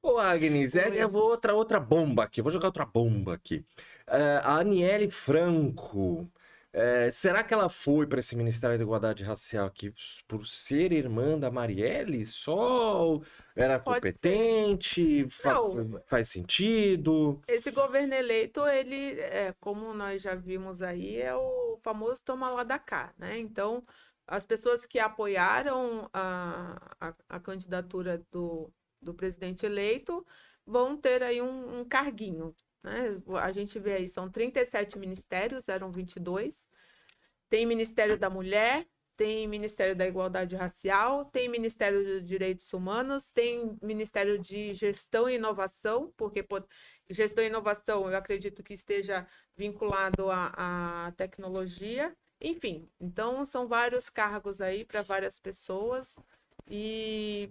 Ô, Agnes, eu vou outra bomba aqui. Vou jogar outra bomba aqui. A Aniele Franco. Será que ela foi para esse Ministério da Igualdade Racial aqui por ser irmã da Marielle? Só era Pode competente? Não. Faz sentido? Esse governo eleito, ele, como nós já vimos aí, é o famoso toma lá da cá, né? Então, as pessoas que apoiaram a candidatura do presidente eleito vão ter aí um carguinho, né? A gente vê aí, são 37 ministérios, eram 22. Tem Ministério da Mulher, tem Ministério da Igualdade Racial, tem Ministério dos Direitos Humanos, tem Ministério de Gestão e Inovação, porque gestão e inovação eu acredito que esteja vinculado à tecnologia. Enfim, então são vários cargos aí para várias pessoas e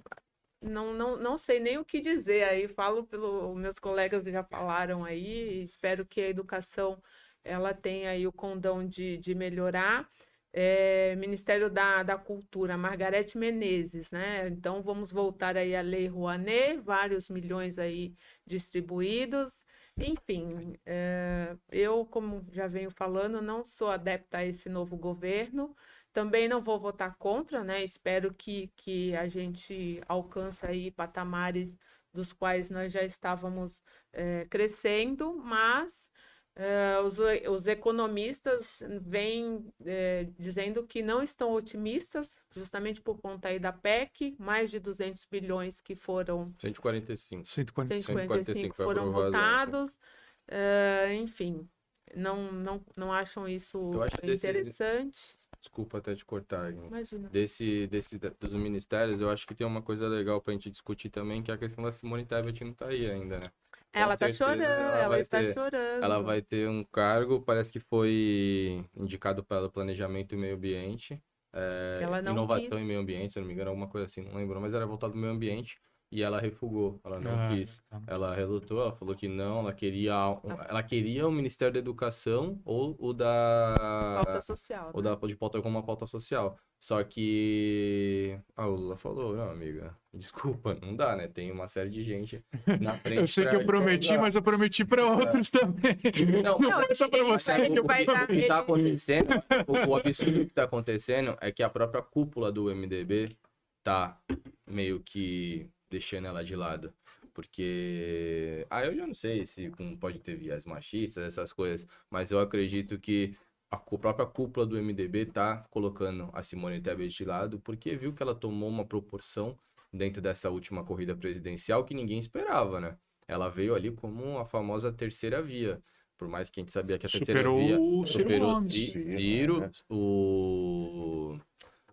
não sei nem o que dizer aí, falo pelos meus colegas já falaram aí, espero que a educação ela tenha aí o condão de melhorar. Ministério da Cultura, Margarete Menezes, né? Então vamos voltar aí à Lei Rouanet, vários milhões aí distribuídos. Enfim, eu, como já venho falando, não sou adepta a esse novo governo. Também não vou votar contra, né? Espero que a gente alcance aí patamares dos quais nós já estávamos crescendo, mas os economistas vêm dizendo que não estão otimistas, justamente por conta aí da PEC, mais de 200 bilhões que foram... 145. 145 foram aprovado votados. Enfim, não acham isso Eu acho que interessante. Desculpa até te cortar, Agnes. Imagina. Dos ministérios, eu acho que tem uma coisa legal pra gente discutir também, que é a questão da Simone Tebet não tá aí ainda, né? Ela tá certeza, chorando, ela vai está ter. chorando. Ela vai ter um cargo, parece que foi indicado pelo Planejamento e Meio Ambiente, Ela não Inovação quis. e Meio Ambiente, se eu não me engano, alguma coisa assim, não lembro, mas era voltado ao meio ambiente e ela refugou, ela não Ah, quis. Ela relutou, ela falou que não, ela queria o Ministério da Educação ou o Falta social, ou né? de pauta como uma pauta social. Só que o Lula falou, não, amiga, desculpa, não dá, né? Tem uma série de gente na frente. Eu sei que eu prometi, mas eu prometi pra outros também. Não, Não Não, foi só pra ele você vai- que eu ele vai dar- o que tá ele- acontecendo, o absurdo que tá acontecendo é que a própria cúpula do MDB tá meio que deixando ela de lado. Porque. Eu já não sei se pode ter viés machistas, essas coisas, mas eu acredito que a própria cúpula do MDB tá colocando a Simone Tebet de lado, porque viu que ela tomou uma proporção dentro dessa última corrida presidencial que ninguém esperava, né? Ela veio ali como a famosa terceira via. Por mais que a gente sabia que a terceira Superou via o Ciro superou Gomes. Ciro, o...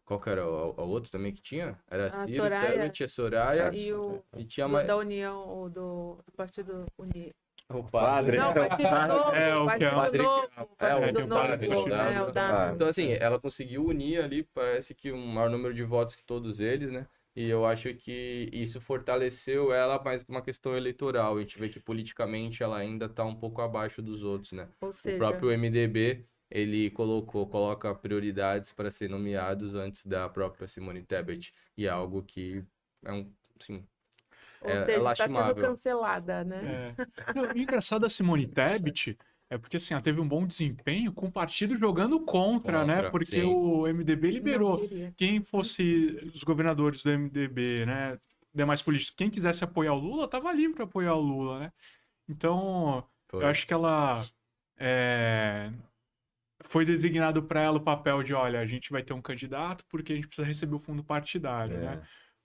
Qual que era o outro também que tinha? Era A Ciro, Soraya. Tebet, a Soraya E o e tinha do- mais... da União, do Partido Unido. O Padre. Não, Partido Novo. É, o que é o Partido Novo. o Partido padre, Novo, né? né? O da... Então, assim, ela conseguiu unir ali, parece que um maior número de votos que todos eles, né? E eu acho que isso fortaleceu ela mais por uma questão eleitoral. A gente vê que politicamente ela ainda tá um pouco abaixo dos outros, né? Ou O seja, próprio MDB, ele coloca prioridades para ser nomeados antes da própria Simone Tebet. E é algo que é assim, ou é seja, tá sendo lastimável. cancelada, né? Não, o engraçado da Simone Tebet é porque assim, ela teve um bom desempenho com o partido jogando contra, né? Contra, Porque sim. o MDB Não liberou. queria. Quem fosse os governadores do MDB, né? Demais políticos, quem quisesse apoiar o Lula, tava livre para apoiar o Lula, né? Então, Foi. eu acho que ela foi designado para ela o papel de, olha, a gente vai ter um candidato porque a gente precisa receber o fundo partidário, né?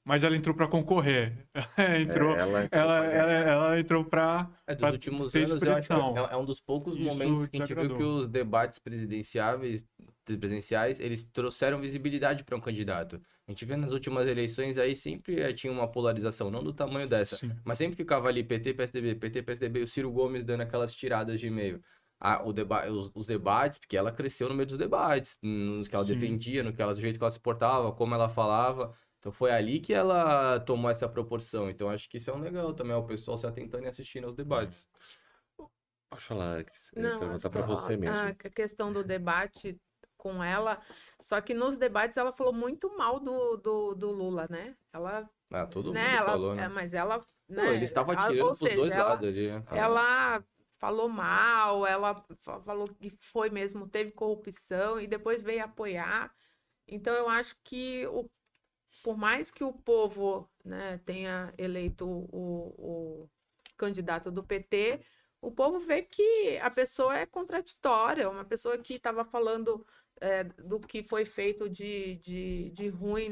Mas ela entrou para concorrer. Ela entrou para Dos últimos ter anos, eu acho expressão. que é um dos poucos Isso momentos que a gente viu desagradou. que os debates presidenciais, eles trouxeram visibilidade para um candidato. A gente vê nas últimas eleições aí sempre tinha uma polarização, não do tamanho dessa, Sim. mas sempre ficava ali PT, PSDB, e o Ciro Gomes dando aquelas tiradas de e-mail. Os debates, porque ela cresceu no meio dos debates, no que ela Sim. defendia, no jeito que ela se portava, como ela falava. Então foi ali que ela tomou essa proporção. Então acho que isso é um legal também, o pessoal se atentando e assistindo aos debates. Pode falar, Alex. Eu ia Não, perguntar só pra você mesmo. a questão do debate com ela, só que nos debates ela falou muito mal do Lula, né? Ela, Todo né, mundo ela, falou, né? mas ela, Não, né, ele estava ela- atirando ou pros seja, dois ela- lados ali, né? Ela falou mal, ela falou que foi mesmo, teve corrupção e depois veio apoiar. Então eu acho que por mais que o povo, né, tenha eleito o candidato do PT, o povo vê que a pessoa é contraditória, uma pessoa que estava falando do que foi feito de ruim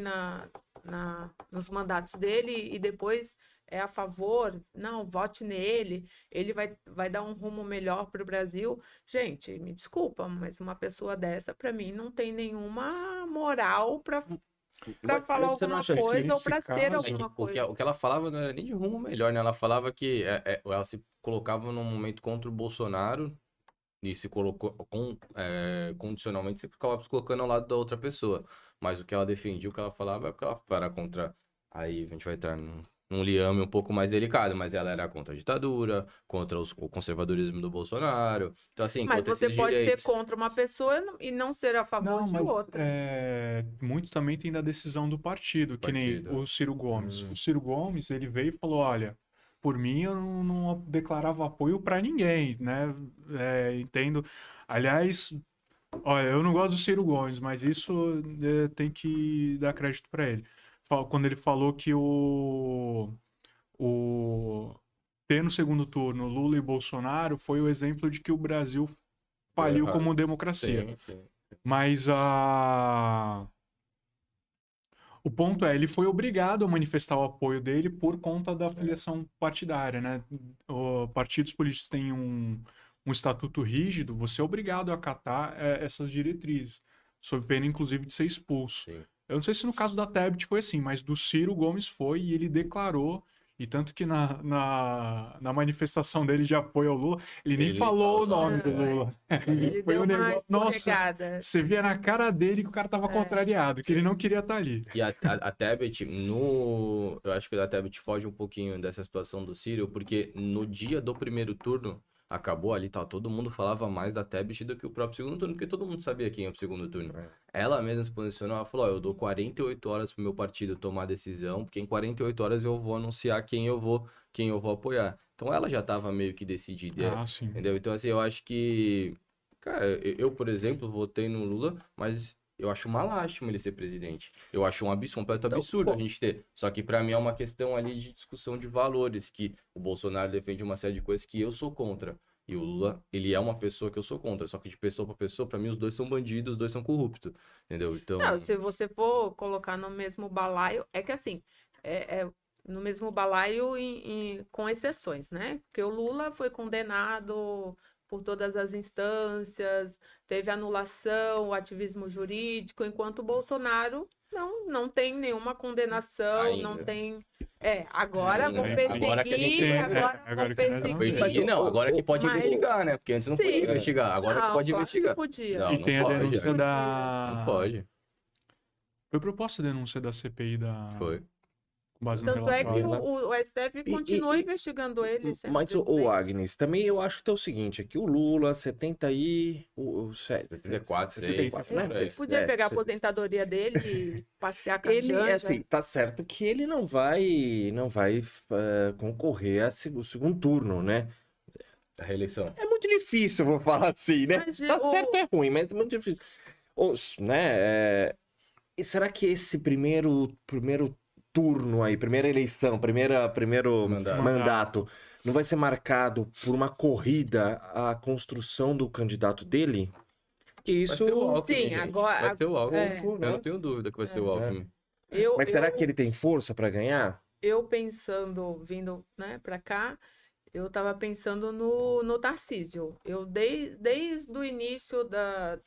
nos mandatos dele e depois é a favor, não, vote nele, ele vai dar um rumo melhor para o Brasil. Gente, me desculpa, mas uma pessoa dessa, para mim, não tem nenhuma moral para falar Mas você não alguma acha que coisa ou nesse para ser caso- alguma coisa. O que ela falava não era nem de rumo melhor, né? Ela falava que ela se colocava num momento contra o Bolsonaro e se colocou condicionalmente, se ficava se colocando ao lado da outra pessoa. Mas o que ela defendia, o que ela falava, é que ela era contra. Aí a gente vai entrar num liame um pouco mais delicado, mas ela era contra a ditadura, contra o conservadorismo do Bolsonaro. Então, assim, Mas contra você esses pode direitos. ser contra uma pessoa e não ser a favor Não, de mas outra. muito também tem da decisão do partido, que nem Partido. o Ciro Gomes. O Ciro Gomes, ele veio e falou, olha, por mim eu não declarava apoio para ninguém, né? Entendo. Aliás, olha, eu não gosto do Ciro Gomes, mas isso tem que dar crédito para ele. Quando ele falou que ter no segundo turno Lula e Bolsonaro foi o exemplo de que o Brasil faliu errado. como democracia. Sim, sim. Mas o ponto é, ele foi obrigado a manifestar o apoio dele por conta da filiação partidária, né? Partidos políticos têm um estatuto rígido, você é obrigado a acatar essas diretrizes, sob pena, inclusive, de ser expulso. Sim. Eu não sei se no caso da Tebet foi assim, mas do Ciro Gomes foi e ele declarou E tanto que na manifestação dele de apoio ao Lula, ele nem Ele falou o falou, nome do Lula. Ele Foi deu um uma negócio. Nossa, escorregada. você via na cara dele que o cara tava contrariado, que ele não queria estar ali. E a Tebet, eu acho que a Tebet foge um pouquinho dessa situação do Ciro, porque no dia do primeiro turno, acabou ali, tal, todo mundo falava mais da Tebet do que o próprio segundo turno, porque todo mundo sabia quem é o segundo turno. Ela mesma se posicionou, ela falou, ó, eu dou 48 horas pro meu partido tomar a decisão, porque em 48 horas eu vou anunciar quem eu vou apoiar. Então ela já tava meio que decidida, Ah, sim. entendeu? Então assim, eu acho que, cara, eu, por exemplo, votei no Lula, mas eu acho uma lástima ele ser presidente. Eu acho um completo absurdo a gente ter. Só que pra mim é uma questão ali de discussão de valores, que o Bolsonaro defende uma série de coisas que eu sou contra. E o Lula, ele é uma pessoa que eu sou contra. Só que de pessoa pra pessoa, pra mim os dois são bandidos, os dois são corruptos. Entendeu? Então, Não, se você for colocar no mesmo balaio, é que assim, no mesmo balaio com exceções, né? Porque o Lula foi condenado por todas as instâncias, teve anulação, o ativismo jurídico, enquanto o Bolsonaro não tem nenhuma condenação, não Ainda. tem. Agora vão Ainda. perseguir, Agora que a gente tem, agora agora vão que nós não perseguir. perseguir não, agora que pode Mas- investigar, né? Porque antes não podia Sim. investigar, agora que Não, pode claro investigar. que podia. Não, E tem a pode, denúncia não da. pode. Foi proposta a denúncia da CPI Foi. com base no Tanto é que relatório. o STF continua investigando ele. sendo Mas, o presidente. Agnes, também eu acho que é o seguinte, aqui o Lula, 70 e... 74, 74, né? Ele podia pegar a aposentadoria dele e passear com a Ele, janja. assim, tá certo que ele não vai concorrer o segundo turno, né? A reeleição. É muito difícil, vou falar assim, né? Mas Tá certo, é ruim, mas é muito difícil. E será que esse primeiro turno aí, primeira eleição, primeiro Mandato. mandato, não vai ser marcado por uma corrida à construção do candidato dele? Que Vai isso... ser o Alckmin, Sim, gente. agora- Vai ser o Alckmin. é. Eu não tenho dúvida que vai ser o Alckmin. Mas será que ele tem força pra ganhar? Eu pensando, vindo, né, pra cá, eu tava pensando no Tarcísio. Eu, desde o início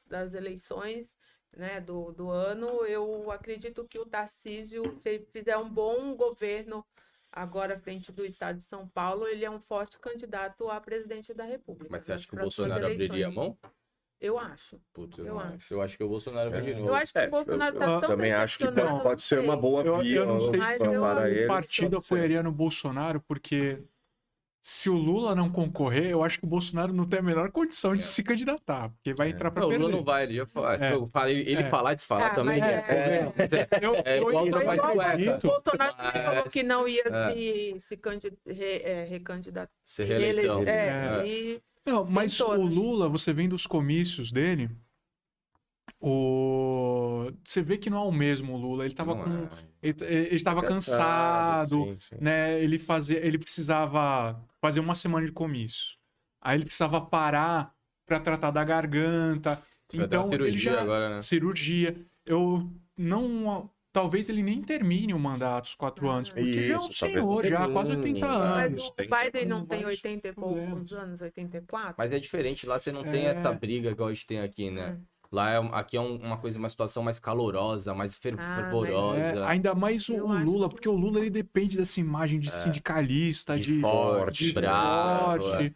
das eleições, né, do ano, eu acredito que o Tarcísio, se ele fizer um bom governo agora à frente do estado de São Paulo, ele é um forte candidato a presidente da República. Mas você nas acha que o próximas Bolsonaro abriria a eleições. mão? Eu acho. Putz, eu Eu não acho. acho. Eu acho que o Bolsonaro vai de novo. Eu acho que o Bolsonaro tá eu tão Também acho que decepcionado, pode ser não uma sei. boa via Eu não sei Mas se eu- para ele. o partido pode ser. apoiaria no Bolsonaro, porque se o Lula não concorrer, eu acho que o Bolsonaro não tem a menor condição de se candidatar, porque vai entrar pra Não, o perder. Lula não vai, ele já fala. Ele É. falar e desfalar Ah, também. mas Eu, É igual eu o Trabalho Igual acredito. o Bolsonaro também falou que não ia É. se recandidatar. Se reeleição. É. E Não, mas Tentou, o né? Lula, você vendo os comícios dele, você vê que não é o mesmo Lula. Ele tava Não com. é. Ele estava cansado, sim, sim. né? Ele precisava fazer uma semana de comício. Aí ele precisava parar para tratar da garganta. Vai dar uma Então ele cirurgia já agora, né? cirurgia. Eu não, talvez ele nem termine o mandato, os 4 anos, porque já é um Isso, talvez senhor, não já há quase termine, 80 mas anos. mas o Biden não Tem tem vários 80 e poucos problemas. anos, 84? Mas é diferente, lá você não tem essa briga igual a gente tem aqui, né? Lá aqui é uma coisa, uma situação mais calorosa, mais fervorosa. Ainda mais Eu o acho Lula, que- porque o Lula ele depende dessa imagem de sindicalista, de forte, de bravo, forte,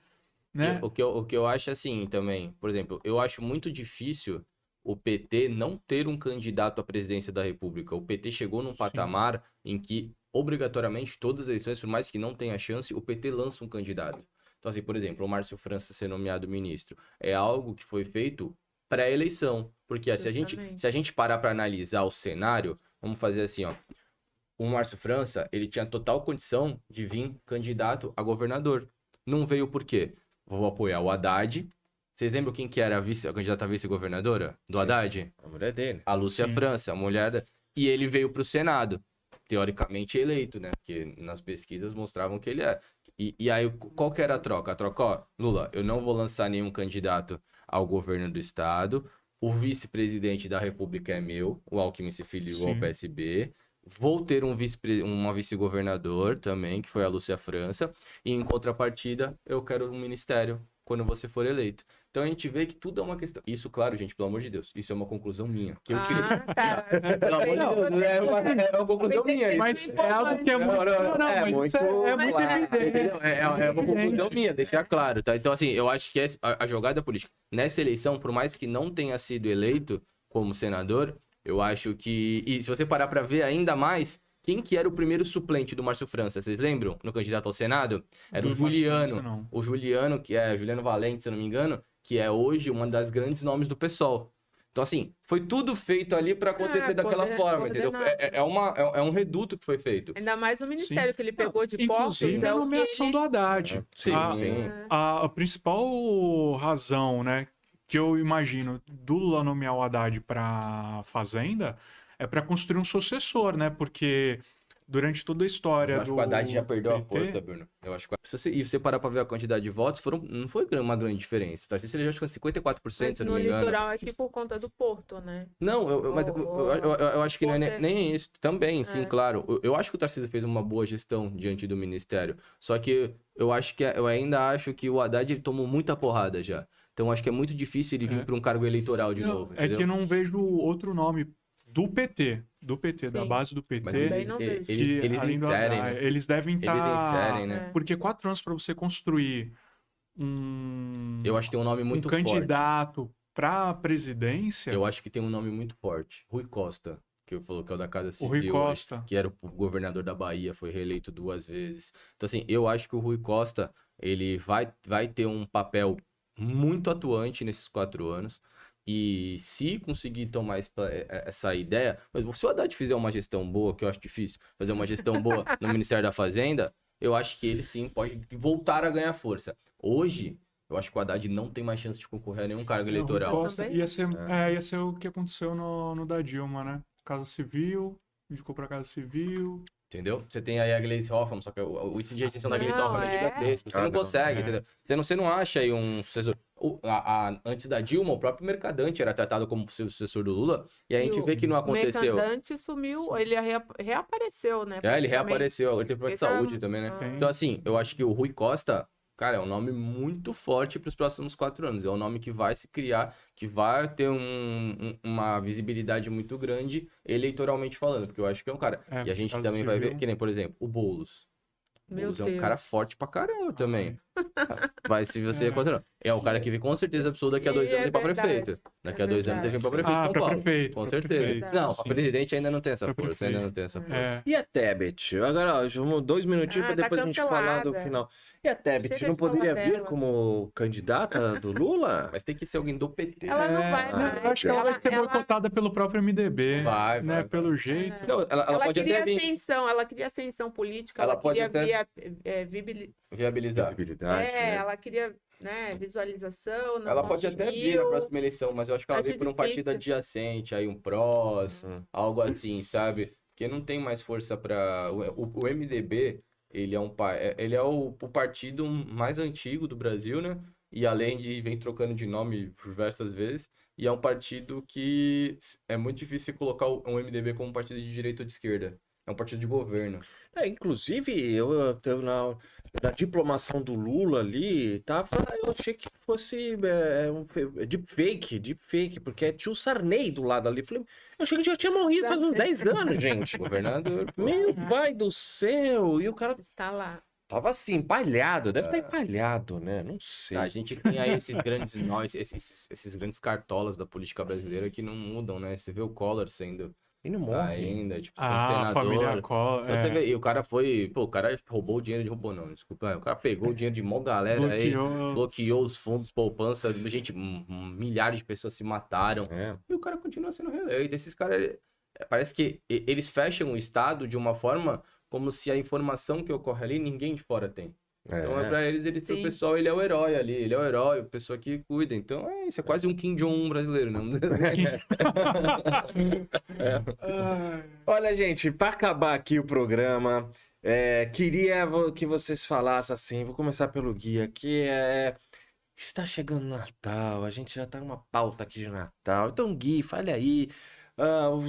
né? O que eu acho assim também, por exemplo, eu acho muito difícil o PT não ter um candidato à presidência da República. O PT chegou num patamar em que, obrigatoriamente, todas as eleições, por mais que não tenha chance, o PT lança um candidato. Então, assim, por exemplo, o Márcio França ser nomeado ministro é algo que foi feito pré-eleição. Porque se Justamente. a gente parar para analisar o cenário, vamos fazer assim, ó. O Márcio França, ele tinha total condição de vir candidato a governador. Não veio por quê? Vou apoiar o Haddad. Vocês lembram quem que era a candidata a vice-governadora do Haddad? A mulher dele. A Lúcia Sim. França, a mulher da... E ele veio para o Senado, teoricamente eleito, né? Porque nas pesquisas mostravam que ele é. E aí, qual que era a troca? A troca, ó, Lula, eu não vou lançar nenhum candidato ao governo do estado, o vice-presidente da República é meu, o Alckmin se filiou ao Sim. PSB, vou ter uma vice-governador também, que foi a Lúcia França, e em contrapartida, eu quero um ministério quando você for eleito. Então a gente vê que tudo é uma questão. Isso, claro, gente, pelo amor de Deus, isso é uma conclusão minha. Que eu tirei. Tá. Pelo amor de Deus, é uma conclusão minha. Isso. Mas é algo que é muito. Não, mas muito isso é muito claro. evidente. Entendeu? É uma conclusão minha, deixar claro, tá? Então, assim, eu acho que a jogada política nessa eleição, por mais que não tenha sido eleito como senador, eu acho que. E se você parar pra ver ainda mais, quem que era o primeiro suplente do Márcio França? Vocês lembram? No candidato ao Senado? Era Do o Juliano. Márcio França, não. O Juliano, que é Juliano Valente, se eu não me engano, que é hoje uma das grandes nomes do PSOL. Então, assim, foi tudo feito ali pra acontecer daquela forma, entendeu? É um reduto que foi feito. Ainda mais o ministério Sim. que ele pegou de postos. Inclusive a É o que nomeação ele... do Haddad. Sim, a, sim. a principal razão, né, que eu imagino do Lula nomear o Haddad para Fazenda é para construir um sucessor, né? Porque durante toda a história Eu acho do que o Haddad já perdeu a PT, força, Bruno. Eu acho que... E você parar pra ver a quantidade de votos, não foi uma grande diferença. O Tarcísio ele já acho que 54%, Mas se eu não no me engano. litoral, acho que por conta do Porto, né? Não, mas eu acho que não é nem isso. Também, sim, É. claro. Eu acho que o Tarcísio fez uma boa gestão diante do ministério. Só que eu ainda acho que o Haddad ele tomou muita porrada já. Então acho que é muito difícil ele vir para um cargo eleitoral de novo. é que eu não vejo outro nome do PT, da Sim. base do Mas PT, Também não vejo. eles além do inserem, Haddad, né? eles devem Eles estar... inserem, né? Porque 4 anos para você construir Eu acho que tem um nome muito forte. candidato para presidência, Eu acho que tem um nome muito forte. Rui Costa, que falou que é o da Casa o Civil. Rui Costa. Que era o governador da Bahia, foi reeleito 2 vezes. Então, assim, eu acho que o Rui Costa, ele vai ter um papel muito atuante nesses 4 anos. E se conseguir tomar essa ideia... Mas se o Haddad fizer uma gestão boa, que eu acho difícil, fazer uma gestão boa no Ministério da Fazenda, eu acho que ele sim pode voltar a ganhar força. Hoje, eu acho que o Haddad não tem mais chance de concorrer a nenhum cargo O Rui eleitoral. Costa Também? ia ser o que aconteceu no da Dilma, né? Casa Civil, indicou pra Casa Civil. Entendeu? Você tem aí a Gleisi Hoffmann, só que o índice de rejeição da Gleisi Não, Hoffmann é é. gigantesco. Você Ah, não não. consegue, É. entendeu? Você não acha aí um sucessor. Antes da Dilma, o próprio Mercadante era tratado como possível sucessor do Lula, e a gente vê que não aconteceu. O Mercadante sumiu, ele reapareceu, né? Ele praticamente. reapareceu, ele teve problema de Ele tá- saúde também, né? Tem. Então, assim, eu acho que o Rui Costa, cara, é um nome muito forte para os próximos 4 anos. É um nome que vai se criar, que vai ter uma visibilidade muito grande eleitoralmente falando, porque eu acho que é um cara. É, E a gente Casa também vai ver, Civil. que nem, por exemplo, o Boulos. O Meu Boulos é um Deus. cara forte pra caramba também. Vai se você encontrar. É um cara que vem com certeza absoluta daqui a 2 E anos é ele pra verdade. prefeito. Daqui a 2 anos ele vem pra verdade. prefeito de São pra Paulo. prefeito. Com pra certeza. prefeito. Não, Sim. pra presidente ainda não tem essa Pra força. Ainda prefeito. não tem essa força. É. E a Tebet? Agora, ó, vamos 2 minutinhos Ah, pra tá depois a gente falar do cancelada. final. E a Tebet Chega não de falar poderia vir dela. como candidata do Lula? Mas tem que ser alguém do PT. Ela não vai Não, mais. eu acho que ela vai ser boicotada pelo próprio MDB. Vai, né? vai. Pelo jeito. Não, ela pode queria até vir ascensão, ela queria ascensão política, Ela ela pode queria até- via, viabilizar. Visibilidade, né? ela queria, né, visualização, não Ela pode até vir na conseguiu. próxima eleição, mas eu acho que ela Acho vem por um partido difícil. adjacente, aí um PROS, Uhum. algo assim, sabe? Porque não tem mais força para o MDB, ele é o partido mais antigo do Brasil, né? E além de vem trocando de nome diversas vezes, e é um partido que é muito difícil colocar um MDB como um partido de direita ou de esquerda. É um partido de governo. Inclusive, eu na diplomação do Lula ali, eu achei que fosse deepfake, porque tinha o Sarney do lado ali. Falei, eu achei que já tinha morrido faz uns 10 anos, gente. Governador, pô. Meu pai do céu! E o cara Está lá. tava assim, empalhado. Deve estar empalhado, né? Não sei. A gente tem aí esses grandes nós, esses grandes cartolas da política brasileira que não mudam, né? Você vê o Collor sendo E não morre. ainda, tipo, um A senador. família Collor. Então você vê, e o cara o cara roubou o dinheiro não, desculpa. O cara pegou o dinheiro de mó galera aí, bloqueou os fundos de poupança, gente, milhares de pessoas se mataram. É. E o cara continua sendo reeleito. Esses caras, parece que eles fecham o Estado de uma forma como se a informação que ocorre ali ninguém de fora tem. Então é pra eles, pro Sim. pessoal, ele é o herói ali, ele é o herói, a pessoa que cuida. Então isso é quase um Kim Jong-un brasileiro, né? Olha, gente, para acabar aqui o programa, queria que vocês falassem assim, vou começar pelo Gui aqui, está chegando Natal, a gente já tá numa pauta aqui de Natal, então Gui, fale aí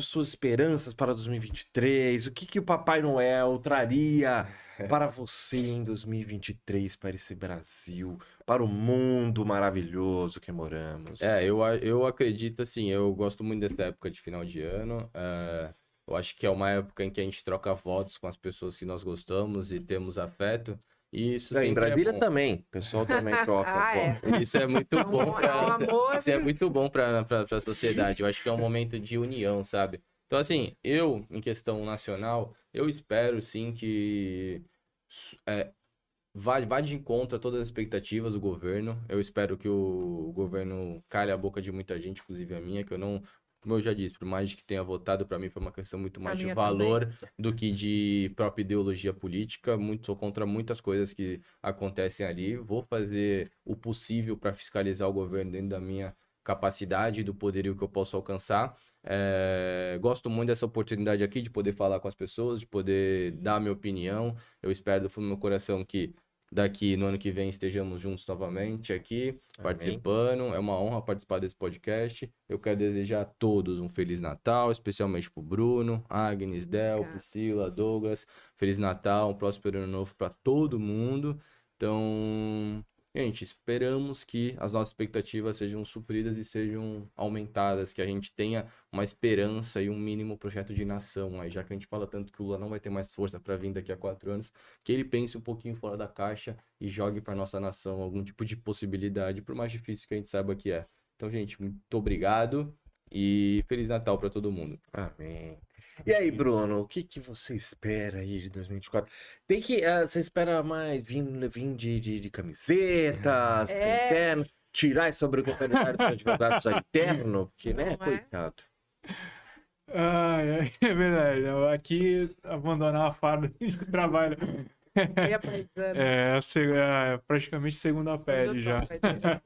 suas esperanças para 2023, o que o Papai Noel traria para você em 2023, para esse Brasil, para o mundo maravilhoso que moramos? Eu acredito assim, eu gosto muito dessa época de final de ano. Eu acho que é uma época em que a gente troca votos com as pessoas que nós gostamos e temos afeto. E isso Em sempre Brasília é bom. também, o pessoal também troca. Ah, é. Isso é muito É um- bom é um amor. isso é muito bom pra sociedade. Eu acho que é um momento de união, sabe? Então, assim, em questão nacional, eu espero sim que vá de encontro a todas as expectativas do governo. Eu espero que o governo calhe a boca de muita gente, inclusive a minha, que eu não. Como eu já disse, por mais que tenha votado, para mim foi uma questão muito mais de minha valor do que de própria ideologia política. Sou contra muitas coisas que acontecem ali. Vou fazer o possível para fiscalizar o governo dentro da minha capacidade, do poderio que eu posso alcançar. Gosto muito dessa oportunidade aqui de poder falar com as pessoas, de poder dar a minha opinião. Eu espero do fundo do meu coração que daqui no ano que vem estejamos juntos novamente aqui, participando. É uma honra participar desse podcast. Eu quero desejar a todos um Feliz Natal, especialmente pro Bruno, Agnes, Del, Obrigada. Priscila, Douglas. Feliz Natal, um próspero ano novo para todo mundo. Então, gente, esperamos que as nossas expectativas sejam supridas e sejam aumentadas, que a gente tenha uma esperança e um mínimo projeto de nação. Aí, já que a gente fala tanto que o Lula não vai ter mais força para vir daqui a 4 anos, que ele pense um pouquinho fora da caixa e jogue para nossa nação algum tipo de possibilidade, por mais difícil que a gente saiba que é. Então, gente, muito obrigado e Feliz Natal para todo mundo. Amém. E aí, Bruno, o que você espera aí de 2024? Você espera mais vir de camisetas, terno, tirar essa obrigatoriedade dos advogados aí terno? Porque, né, Não é? coitado. É verdade. Aqui, abandonar a farda de trabalho E a paisana? é praticamente segunda pele Eu já. tô, paisana.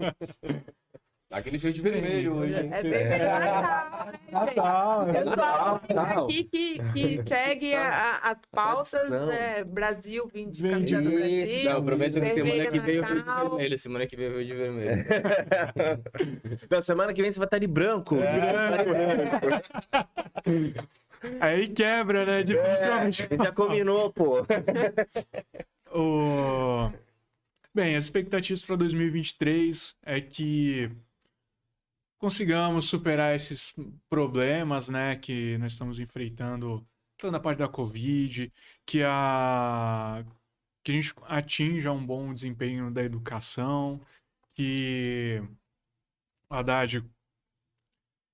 Aquele verde vermelho hoje. É bem Natal, né, gente? Natal, Eu sou a única Natal. aqui que segue as pautas, Tradição. né? Brasil, vim de Vem de- camisa do Isso. Brasil. Não, eu prometo que semana vermelho, que vem eu vejo de Natal. vermelho. Semana que vem eu vejo de vermelho. Não, semana que vem você vai estar de branco. Aí quebra, né? Definitivamente. Já combinou, pô. Bem, as expectativas para 2023 é que consigamos superar esses problemas, né, que nós estamos enfrentando, tanto na parte da Covid, que a gente atinja um bom desempenho da educação, que a Haddad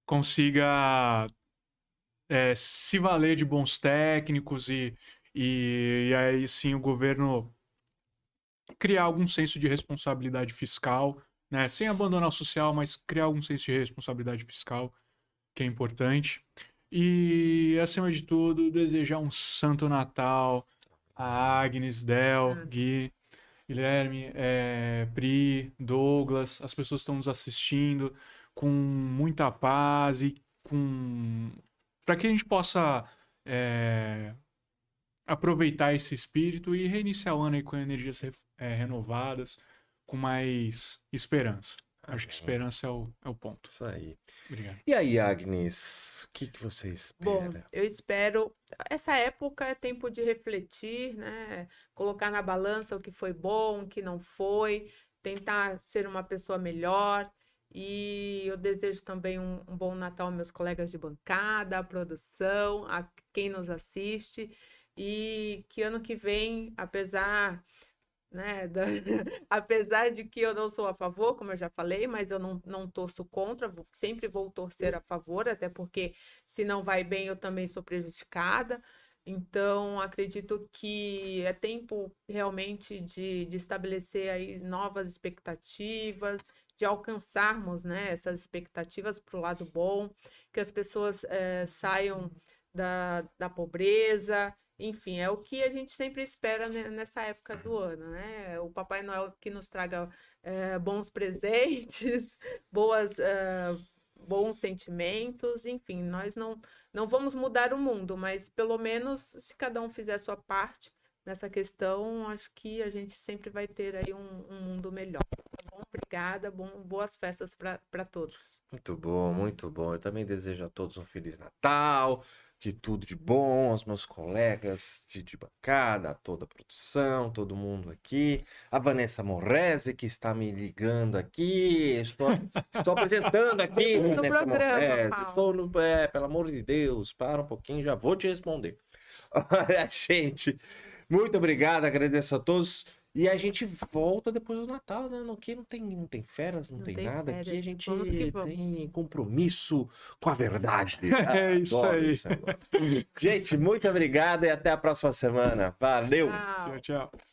consiga se valer de bons técnicos e aí sim o governo criar algum senso de responsabilidade fiscal, né? Sem abandonar o social, mas criar algum senso de responsabilidade fiscal, que é importante. E, acima de tudo, desejar um Santo Natal a Agnes, Del, Gui, Guilherme, Pri, Douglas, as pessoas que estão nos assistindo, com muita paz e para que a gente possa aproveitar esse espírito e reiniciar o ano aí com energias renovadas, com mais esperança. Acho que esperança é o ponto. Isso aí. Obrigado. E aí, Agnes, o que você Bom, espera? eu espero. Essa época é tempo de refletir, né? Colocar na balança o que foi bom, o que não foi, tentar ser uma pessoa melhor. E eu desejo também um bom Natal aos meus colegas de bancada, à produção, a quem nos assiste. E que ano que vem, apesar, né, apesar de que eu não sou a favor, como eu já falei, mas eu não torço contra, sempre vou torcer a favor, até porque se não vai bem eu também sou prejudicada. Então, acredito que é tempo realmente de estabelecer aí novas expectativas, de alcançarmos, né, essas expectativas para o lado bom, que as pessoas saiam da pobreza. Enfim, é o que a gente sempre espera nessa época do ano, né? O Papai Noel que nos traga bons presentes, bons sentimentos, enfim, nós não vamos mudar o mundo, mas pelo menos se cada um fizer a sua parte nessa questão, acho que a gente sempre vai ter aí um mundo melhor. Tá bom? Obrigada, boas festas para todos. Muito bom, muito bom. Eu também desejo a todos um Feliz Natal, que tudo de bom, aos meus colegas de bancada, toda a produção, todo mundo aqui, a Vanessa Morrese, que está me ligando aqui, estou apresentando aqui, No Vanessa programa, Morrese, Paulo. estou no... pelo amor de Deus, para um pouquinho, já vou te responder. Olha, gente, muito obrigado, agradeço a todos. E a gente volta depois do Natal, né? Aqui não tem férias, não tem nada. Aqui a férias. gente Vamos que vamos. tem compromisso com a verdade. É isso Adoro aí. esse negócio. Gente, muito obrigado e até a próxima semana. Valeu! Tchau. Tchau, tchau.